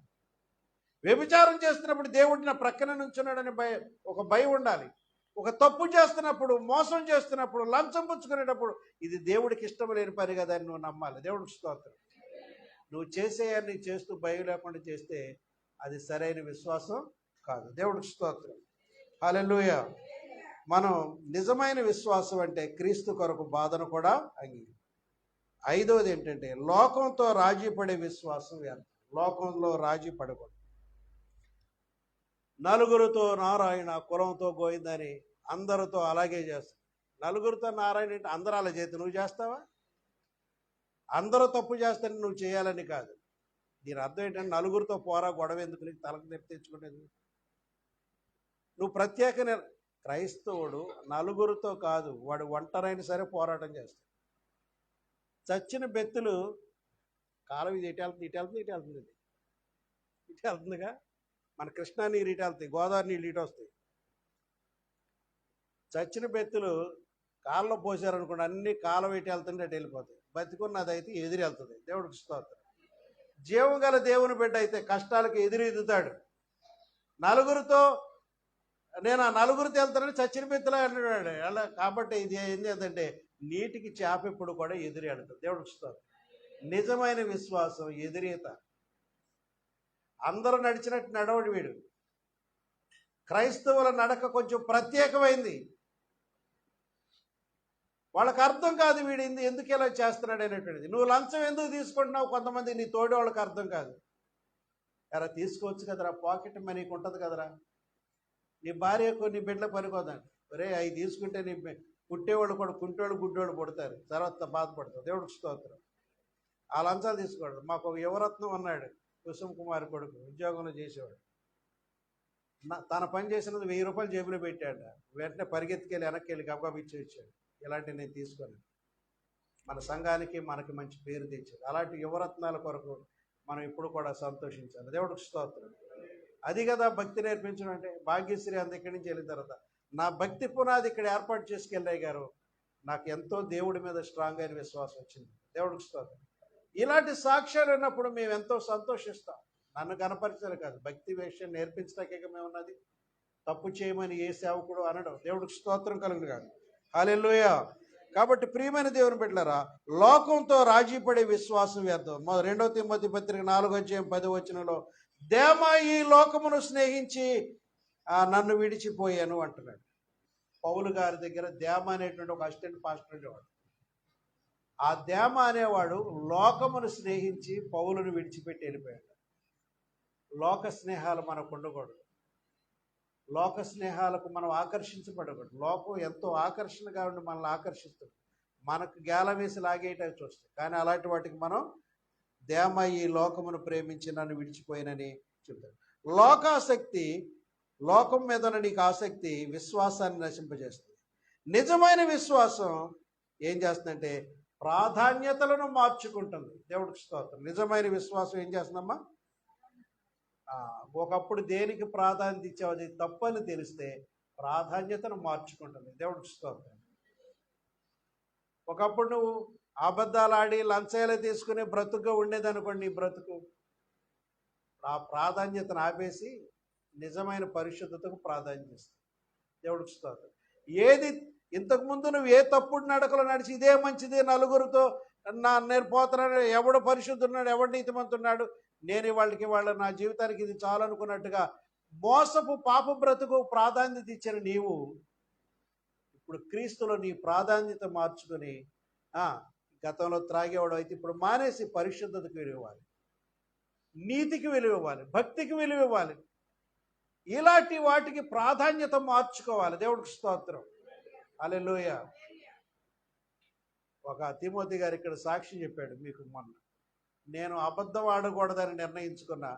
వ్యభిచారం చేస్తున్నప్పుడు దేవుడు నా ప్రక్కన నుంచున్నాడని ఒక భయం ఉండాలి. ఒక తప్పు చేస్తున్నప్పుడు, మోసం చేస్తున్నప్పుడు, లంచం పుచ్చుకునేటప్పుడు ఇది దేవుడికి ఇష్టం లేని పని కదా అని నువ్వు నమ్మాలి. దేవుడికి స్తోత్రం. నువ్వు చేసేయాన్ని చేస్తూ భయం లేకుండా చేస్తే అది సరైన విశ్వాసం కాదు. దేవుడికి స్తోత్రం. హల్లెలూయా. మనం నిజమైన విశ్వాసం అంటే క్రీస్తు కొరకు బాధను కూడా అంగీకరించాలి. 5వది ఏంటంటే లోకంతో రాజీ పడే విశ్వాసం వ్యర్థం. లోకంలో రాజీ పడకూడదు. నలుగురితో నారాయణ, కులంతో గోయిందని అందరితో అలాగే చేస్తాడు. నలుగురితో నారాయణ అంటే అందరూ అలా చేస్తే నువ్వు చేస్తావా? అందరూ తప్పు చేస్తారని నువ్వు చేయాలని కాదు. దీని అర్థం ఏంటంటే నలుగురితో పోరా, గొడవ ఎందుకు, నీకు తలకు నొప్పి తెచ్చుకునేది. నువ్వు క్రైస్తవుడు నలుగురితో కాదు, వాడు ఒంటరైన సరే పోరాటం చేస్తాడు. చచ్చిన బెత్తులు కాలం ఇది ఇటు వెళ్తుందిగా. మన కృష్ణా నీరు ఇటు వెళ్తాయి, గోదావరి నీళ్ళు ఇటు వస్తాయి. చచ్చిన బెత్తులు కాళ్ళలో పోసారనుకోండి, అన్ని కాలం ఇటు వెళ్తుంటే అటు వెళ్ళిపోతాయి. బతికున్నదైతే ఎదురు వెళ్తుంది. దేవుడికి స్తోత్రం. జీవం గల దేవుని బిడ్డ అయితే కష్టాలకు ఎదుతాడు. నలుగురితో నేను ఆ నలుగురితో వెళ్తానని చచ్చిన బెత్తులా అంటున్నాడు అలా. కాబట్టి ఇది ఏం చేద్దంటే నీటికి చేప ఎప్పుడు కూడా ఎదురు వెళ్తుంది. దేవుడికి స్తోత్రం. నిజమైన విశ్వాసం ఎదురీత. అందరూ నడిచినట్టు నడవడు వీడు. క్రైస్తవుల నడక కొంచెం ప్రత్యేకమైంది. వాళ్ళకి అర్థం కాదు వీడు ఎందుకు ఇలా చేస్తున్నాడు అనేటువంటిది. నువ్వు లంచం ఎందుకు తీసుకుంటున్నావు, కొంతమంది నీ తోడి వాళ్ళకి అర్థం కాదు. ఎరా తీసుకోవచ్చు కదరా, పాకెట్ మనీకి ఉంటుంది కదరా. నీ భార్యకు నీ బిడ్డలకు పనికోదండి. ఒరే అవి తీసుకుంటే నీ పుట్టేవాళ్ళు కూడా కుంటోళ్ళు గుడ్డోళ్ళు పుడతారు, తర్వాత బాధపడతారు. దేవుడికి స్తోత్రం. ఆ లంచాలు తీసుకోడు. మాకు ఒక యువరత్నం ఉన్నాడు, కుసుమ్ కుమార్ కొడుకు, ఉద్యోగంలో చేసేవాడు. తన పని చేసినది 1000 రూపాయలు జేబులో పెట్టాడు. వెంటనే పరిగెత్తుకెళ్ళి వెనక్కి వెళ్ళి గబగబా ఇచ్చి వచ్చాడు. ఇలాంటివి నేను తీసుకొని మన సంఘానికి మనకి మంచి పేరు తెచ్చాడు. అలాంటి యువరత్నాల కొరకు మనం ఇప్పుడు కూడా సంతోషించాలి. దేవుడికి స్తోత్రం. అది కదా భక్తి నేర్పించడం అంటే. భాగ్యశ్రీ అంత ఇక్కడి నుంచి వెళ్ళిన తర్వాత నా భక్తి పునాది ఇక్కడ ఏర్పాటు చేసుకెళ్ళాయి గారు. నాకు ఎంతో దేవుడి మీద స్ట్రాంగ్ అయిన విశ్వాసం వచ్చింది. దేవుడికి స్తోత్రం. ఇలాంటి సాక్ష్యాలు ఉన్నప్పుడు మేము ఎంతో సంతోషిస్తాం. నన్ను కనపరిచారు కాదు, భక్తి విషయం నేర్పించడానికే మేము ఉన్నది. తప్పు చేయమని ఏ సేవకుడు అనడం. దేవుడికి స్తోత్రం కలుగును కాదు. హల్లెలూయా. కాబట్టి ప్రియమైన దేవుని బిడ్డలారా, లోకంతో రాజీ పడే విశ్వాసం వ్యర్థం. 2 తిమోతి పత్రిక 4:10 దేమా ఈ లోకమును స్నేహించి నన్ను విడిచిపోయాను అంటున్నాడు. పౌలు గారి దగ్గర దేమ అనేటువంటి ఒక అసిస్టెంట్ పాస్టర్ ఉండేవాడు. ఆ దేమ అనేవాడు లోకమును స్నేహించి పౌలును విడిచిపెట్టి వెళ్ళిపోయాడు. లోక స్నేహాలు మనకు ఉండకూడదు. లోక స్నేహాలకు మనం ఆకర్షించబడకూడదు. లోకం ఎంతో ఆకర్షణగా ఉండి మనల్ని ఆకర్షిస్తుంది, మనకు గేలం వేసి లాగేయటానికి చూస్తుంది. కానీ అలాంటి వాటికి మనం దేమ ఈ లోకమును ప్రేమించి నన్ను విడిచిపోయినని చెప్తాడు. లోకాసక్తి, లోకం మీద నీకు ఆసక్తి విశ్వాసాన్ని నశింపజేస్తుంది. నిజమైన విశ్వాసం ఏం చేస్తుందంటే ప్రాధాన్యతలను మార్చుకుంటుంది. దేవుడికి స్తోత్రం. నిజమైన విశ్వాసం ఏం చేస్తుందమ్మా? ఒకప్పుడు దేనికి ప్రాధాన్యత ఇచ్చావు, అది తప్పని తెలిస్తే ప్రాధాన్యతను మార్చుకుంటుంది. దేవుడికి స్తోత్రం. ఒకప్పుడు నువ్వు అబద్ధాలు ఆడి లంచాలు తీసుకుని బ్రతుకుగా ఉండేదనుకోండి, నీ బ్రతుకు ఆ ప్రాధాన్యతను ఆపేసి నిజమైన పరిశుద్ధతకు ప్రాధాన్యత ఇస్తుంది. దేవుడికి స్తోత్రం. ఏది ఇంతకుముందు నువ్వు ఏ తప్పుడు నడకలో నడిచి ఇదే మంచిది, నలుగురితో నేను పోతున్నాడు, ఎవడు పరిశుద్ధున్నాడు, ఎవడు నీతిమంతున్నాడు, నేను వాళ్ళ నా జీవితానికి ఇది చాలు అనుకున్నట్టుగా మోసపు పాప బ్రతుకు ప్రాధాన్యత ఇచ్చిన నీవు ఇప్పుడు క్రీస్తులో నీ ప్రాధాన్యత మార్చుకొని గతంలో త్రాగేవాడు అయితే ఇప్పుడు మానేసి పరిశుద్ధతకు విలువ ఇవ్వాలి, నీతికి విలువ ఇవ్వాలి, భక్తికి విలువ ఇవ్వాలి. ఇలాంటి వాటికి ప్రాధాన్యత మార్చుకోవాలి. దేవుడికి స్తోత్రం. హల్లెలూయా. ఒక తిమోతి గారు ఇక్కడ సాక్షి చెప్పాడు మీకు మొన్న. నేను అబద్ధం ఆడకూడదని నిర్ణయించుకున్నా,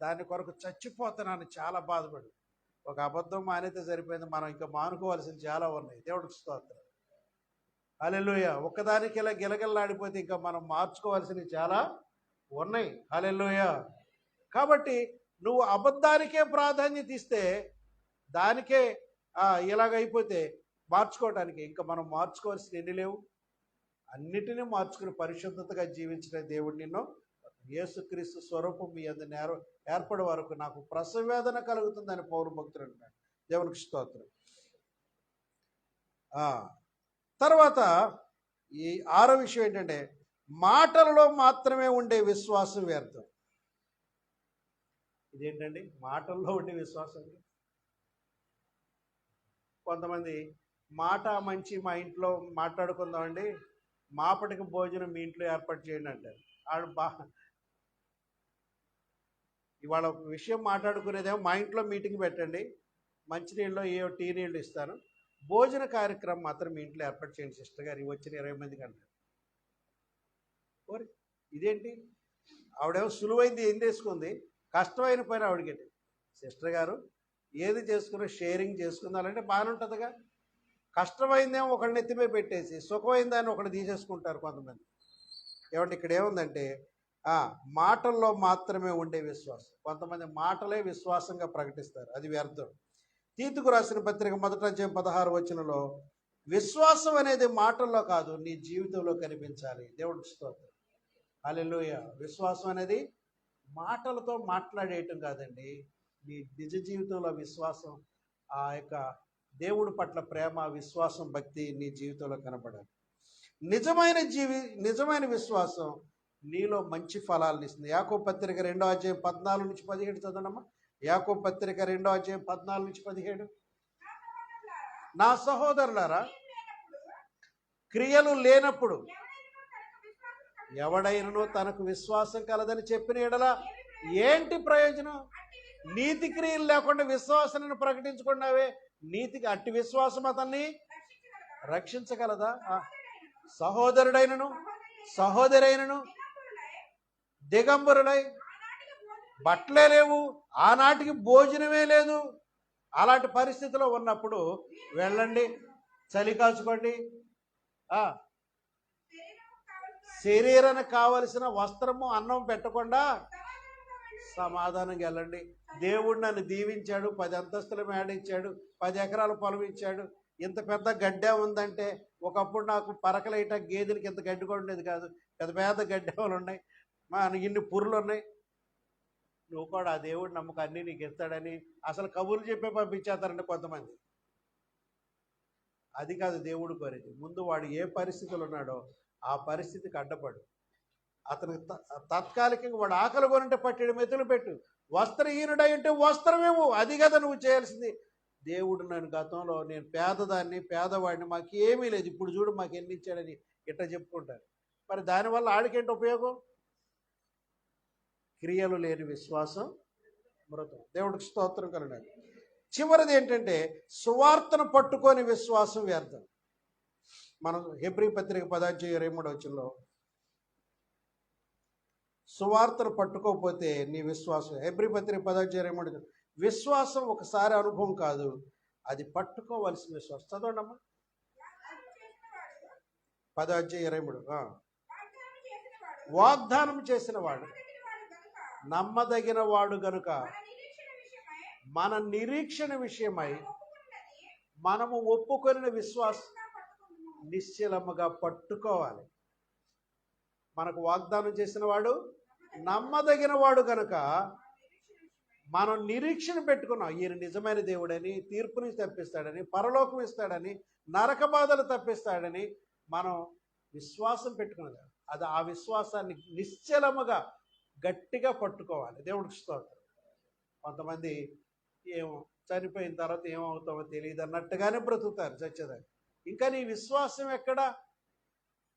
దాని కొరకు చచ్చిపోతున్నాను, చాలా బాధపడి. ఒక అబద్ధం మానేతే సరిపోయింది, మనం ఇంకా మానుకోవాల్సింది చాలా ఉన్నాయి. దేవుడికి స్తోత్రం. హల్లెలూయా. ఒక్కదానికి ఇలా గిలగిల్లాడిపోతే ఇంకా మనం మార్చుకోవాల్సినవి చాలా ఉన్నాయి. హల్లెలూయా. కాబట్టి నువ్వు అబద్ధానికే ప్రాధాన్యత ఇస్తే, దానికే ఇలాగైపోతే మార్చుకోవడానికి ఇంకా మనం మార్చుకోవాల్సిన ఎన్ని లేవు. అన్నిటినీ మార్చుకుని పరిశుద్ధతగా జీవించిన దేవుడు నిన్ను యేసుక్రీస్తు స్వరూపం మీ అందరి ఏర్పడే వరకు నాకు ప్రసవేదన కలుగుతుందని పౌరు భక్తులు అంటాడు. దేవునికి స్తోత్రం. తర్వాత ఈ 6వ విషయం ఏంటంటే మాటలలో మాత్రమే ఉండే విశ్వాసం వ్యర్థం. ఇదేంటండి మాటల్లో ఉండే విశ్వాసం? కొంతమంది మాట మంచి మా ఇంట్లో మాట్లాడుకుందామండి, మాపటికి భోజనం మీ ఇంట్లో ఏర్పాటు చేయండి అంటారు. ఆడు ఇవాళ విషయం మాట్లాడుకునేదేమో మా ఇంట్లో మీటింగ్ పెట్టండి, మంచినీళ్ళు ఏ టీ నీళ్ళు ఇస్తాను, భోజన కార్యక్రమం మాత్రం మీ ఇంట్లో ఏర్పాటు చేయండి సిస్టర్ గారు, వచ్చిన 20 మందికి అంటారు. ఓరి ఇదేంటి, ఆవిడేమో సులువైంది ఏం చేసుకుంది, కష్టమైన పని ఆవిడకి. సిస్టర్ గారు ఏది చేసుకున్నా షేరింగ్ చేసుకుందాలంటే బాగానే ఉంటుందిగా. కష్టమైందేమో ఒకళ్ళని ఎత్తిమే పెట్టేసి సుఖమైందని ఒకళ్ళు తీసేసుకుంటారు కొంతమంది. ఏమంటే ఇక్కడ ఏముందంటే మాటల్లో మాత్రమే ఉండే విశ్వాసం. కొంతమంది మాటలే విశ్వాసంగా ప్రకటిస్తారు, అది వ్యర్థం. తీతుకు రాసిన పత్రిక 1:16 వచనంలో విశ్వాసం అనేది మాటల్లో కాదు, నీ జీవితంలో కనిపించాలి. దేవుడికి స్తోత్రం, హల్లెలూయా. విశ్వాసం అనేది మాటలతో మాట్లాడేయటం కాదండి, నీ నిజ జీవితంలో విశ్వాసం, ఆ యొక్క దేవుడి పట్ల ప్రేమ, విశ్వాసం, భక్తి నీ జీవితంలో కనపడాలి. నిజమైన విశ్వాసం నీలో మంచి ఫలాలను ఇస్తుంది. యాకోబు పత్రిక 2:14-17 చదవనమ్మా. యాకోబు పత్రిక 2:14-17. నా సహోదరులారా, క్రియలు లేనప్పుడు ఎవడైనను తనకు విశ్వాసం కలదని చెప్పిన ఎడల ఏంటి ప్రయోజనం? నీతి క్రియలు లేకుండా విశ్వాసాన్ని ప్రకటించుకున్నావే, నీతికి అట్టి విశ్వాసం అతన్ని రక్షించగలదా? సహోదరుడైనను సహోదరైనను దిగంబరులై బట్టలే లేవు, ఆనాటికి భోజనమే లేదు. అలాంటి పరిస్థితిలో ఉన్నప్పుడు వెళ్ళండి, చలి కాచుకోండి, శరీరానికి కావలసిన వస్త్రము అన్నం పెట్టకుండా సమాధానంగా వెళ్ళండి. దేవుడు నన్ను దీవించాడు, 10 అంతస్తుల మేడ ఇచ్చాడు, 10 ఎకరాల పొలం ఇచ్చాడు, ఇంత పెద్ద గడ్డ ఉందంటే, ఒకప్పుడు నాకు పరకలైట గేదెలకి ఇంత గడ్డి కూడా ఉండేది కాదు, పెద్ద పెద్ద గడ్డెలు ఉన్నాయి, ఇన్ని పురులు ఉన్నాయి. నువ్వు కూడా ఆ దేవుడు నమ్మకం అన్నీ నీకు ఇస్తాడని అసలు కబుర్లు చెప్పే పంపించేస్తారంటే కొంతమంది. అది కాదు దేవుడు కోరేది. ముందు వాడు ఏ పరిస్థితులు ఉన్నాడో ఆ పరిస్థితికి అడ్డపడు. అతనికి తాత్కాలికంగా వాడు ఆకలి కొనంటే పట్టెడు మెతులు పెట్టు, వస్త్రహీనుడై ఉంటే వస్త్రమేమో, అది కదా నువ్వు చేయాల్సింది. దేవుడు నన్ను గతంలో, నేను పేదవాడిని, మాకేమీ లేదు, ఇప్పుడు చూడు మాకు ఎన్ని ఇచ్చాడని ఇట్లా చెప్పుకుంటారు. మరి దానివల్ల ఆడికేంటి ఉపయోగం? క్రియలు లేని విశ్వాసం మృతం. దేవుడికి స్తోత్రం కలగాలి. చివరిది ఏంటంటే సువార్తను పట్టుకొని విశ్వాసం వ్యర్థం. మనం హెబ్రీ పత్రిక 10:23 సువార్తను పట్టుకోకపోతే నీ విశ్వాసం. హెబ్రీ పత్రిక 10:23 విశ్వాసం ఒకసారి అనుభవం కాదు, అది పట్టుకోవలసిన విశ్వాసం. చదవండమ్మా. 10:23 వాగ్దానం చేసిన వాడు నమ్మదగిన వాడు గనుక మన నిరీక్షణ విషయమై మనము ఒప్పుకొనిన విశ్వాసం నిశ్చలముగా పట్టుకోవాలి. మనకు వాగ్దానం చేసిన వాడు నమ్మదగిన వాడు కనుక మనం నిరీక్షణ పెట్టుకున్నాం, ఈయన నిజమైన దేవుడని, తీర్పు నుంచి తప్పిస్తాడని, పరలోకం ఇస్తాడని, నరక బాధలు తప్పిస్తాడని మనం విశ్వాసం పెట్టుకున్నది. అది ఆ విశ్వాసాన్ని నిశ్చలముగా గట్టిగా పట్టుకోవాలి. దేవుడికి స్తోత్రం. కొంతమంది ఏమో చనిపోయిన తర్వాత ఏమవుతామో తెలియదు అన్నట్టుగానే బ్రతుకుతారు చచ్చేదాన్ని. ఇంకా నీ విశ్వాసం ఎక్కడా?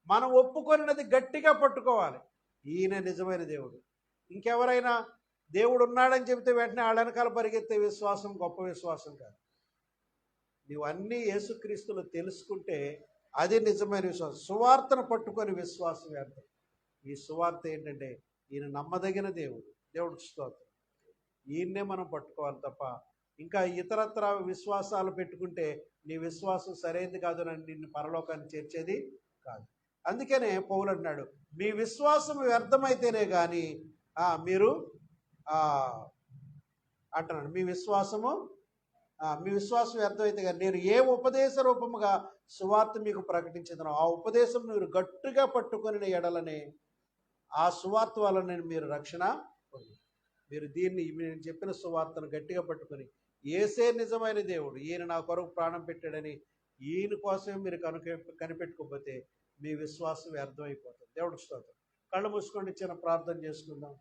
మనం ఒప్పుకొనినది గట్టిగా పట్టుకోవాలి. ఈయన నిజమైన దేవుడు. ఇంకెవరైనా దేవుడు ఉన్నాడని చెబితే వెంటనే వాళ్ళ వెనకాల పరిగెత్తే విశ్వాసం గొప్ప విశ్వాసం కాదు. నువ్వు అన్నీ యేసుక్రీస్తులు తెలుసుకుంటే అది నిజమైన విశ్వాసం. సువార్తను పట్టుకొని విశ్వాసం వ్యర్థం. ఈ సువార్త ఏంటంటే ఈయన నమ్మదగిన దేవుడు. దేవుడికి స్తోత్రం. ఈయన్నే మనం పట్టుకోవాలి తప్ప ఇంకా ఇతరత్ర విశ్వాసాలు పెట్టుకుంటే నీ విశ్వాసం సరైనది కాదు, నిన్ను పరలోకాన్ని చేర్చేది కాదు. అందుకనే పౌలు అన్నాడు, మీ విశ్వాసం వ్యర్థమైతేనే కానీ మీరు అంటున్నాడు, మీ విశ్వాసం వ్యర్థమైతే కానీ నేను ఏ ఉపదేశ రూపముగా సువార్త మీకు ప్రకటించదనో ఆ ఉపదేశం మీరు గట్టిగా పట్టుకొని ఎడలనే ఆ సువార్త వలన మీరు రక్షణ పొంది. మీరు దీన్ని నేను చెప్పిన సువార్తను గట్టిగా పట్టుకొని యేసే నిజమైన దేవుడు, ఈయన నా కొరకు ప్రాణం పెట్టాడని ఈయన కోసమే మీరు కనిపెట్టుకోకపోతే మీ విశ్వాసం వ్యర్థమైపోతుంది. దేవుడికి స్తోత్రం. కళ్ళు మూసుకొని చిన్న ప్రార్థన చేసుకుందాం.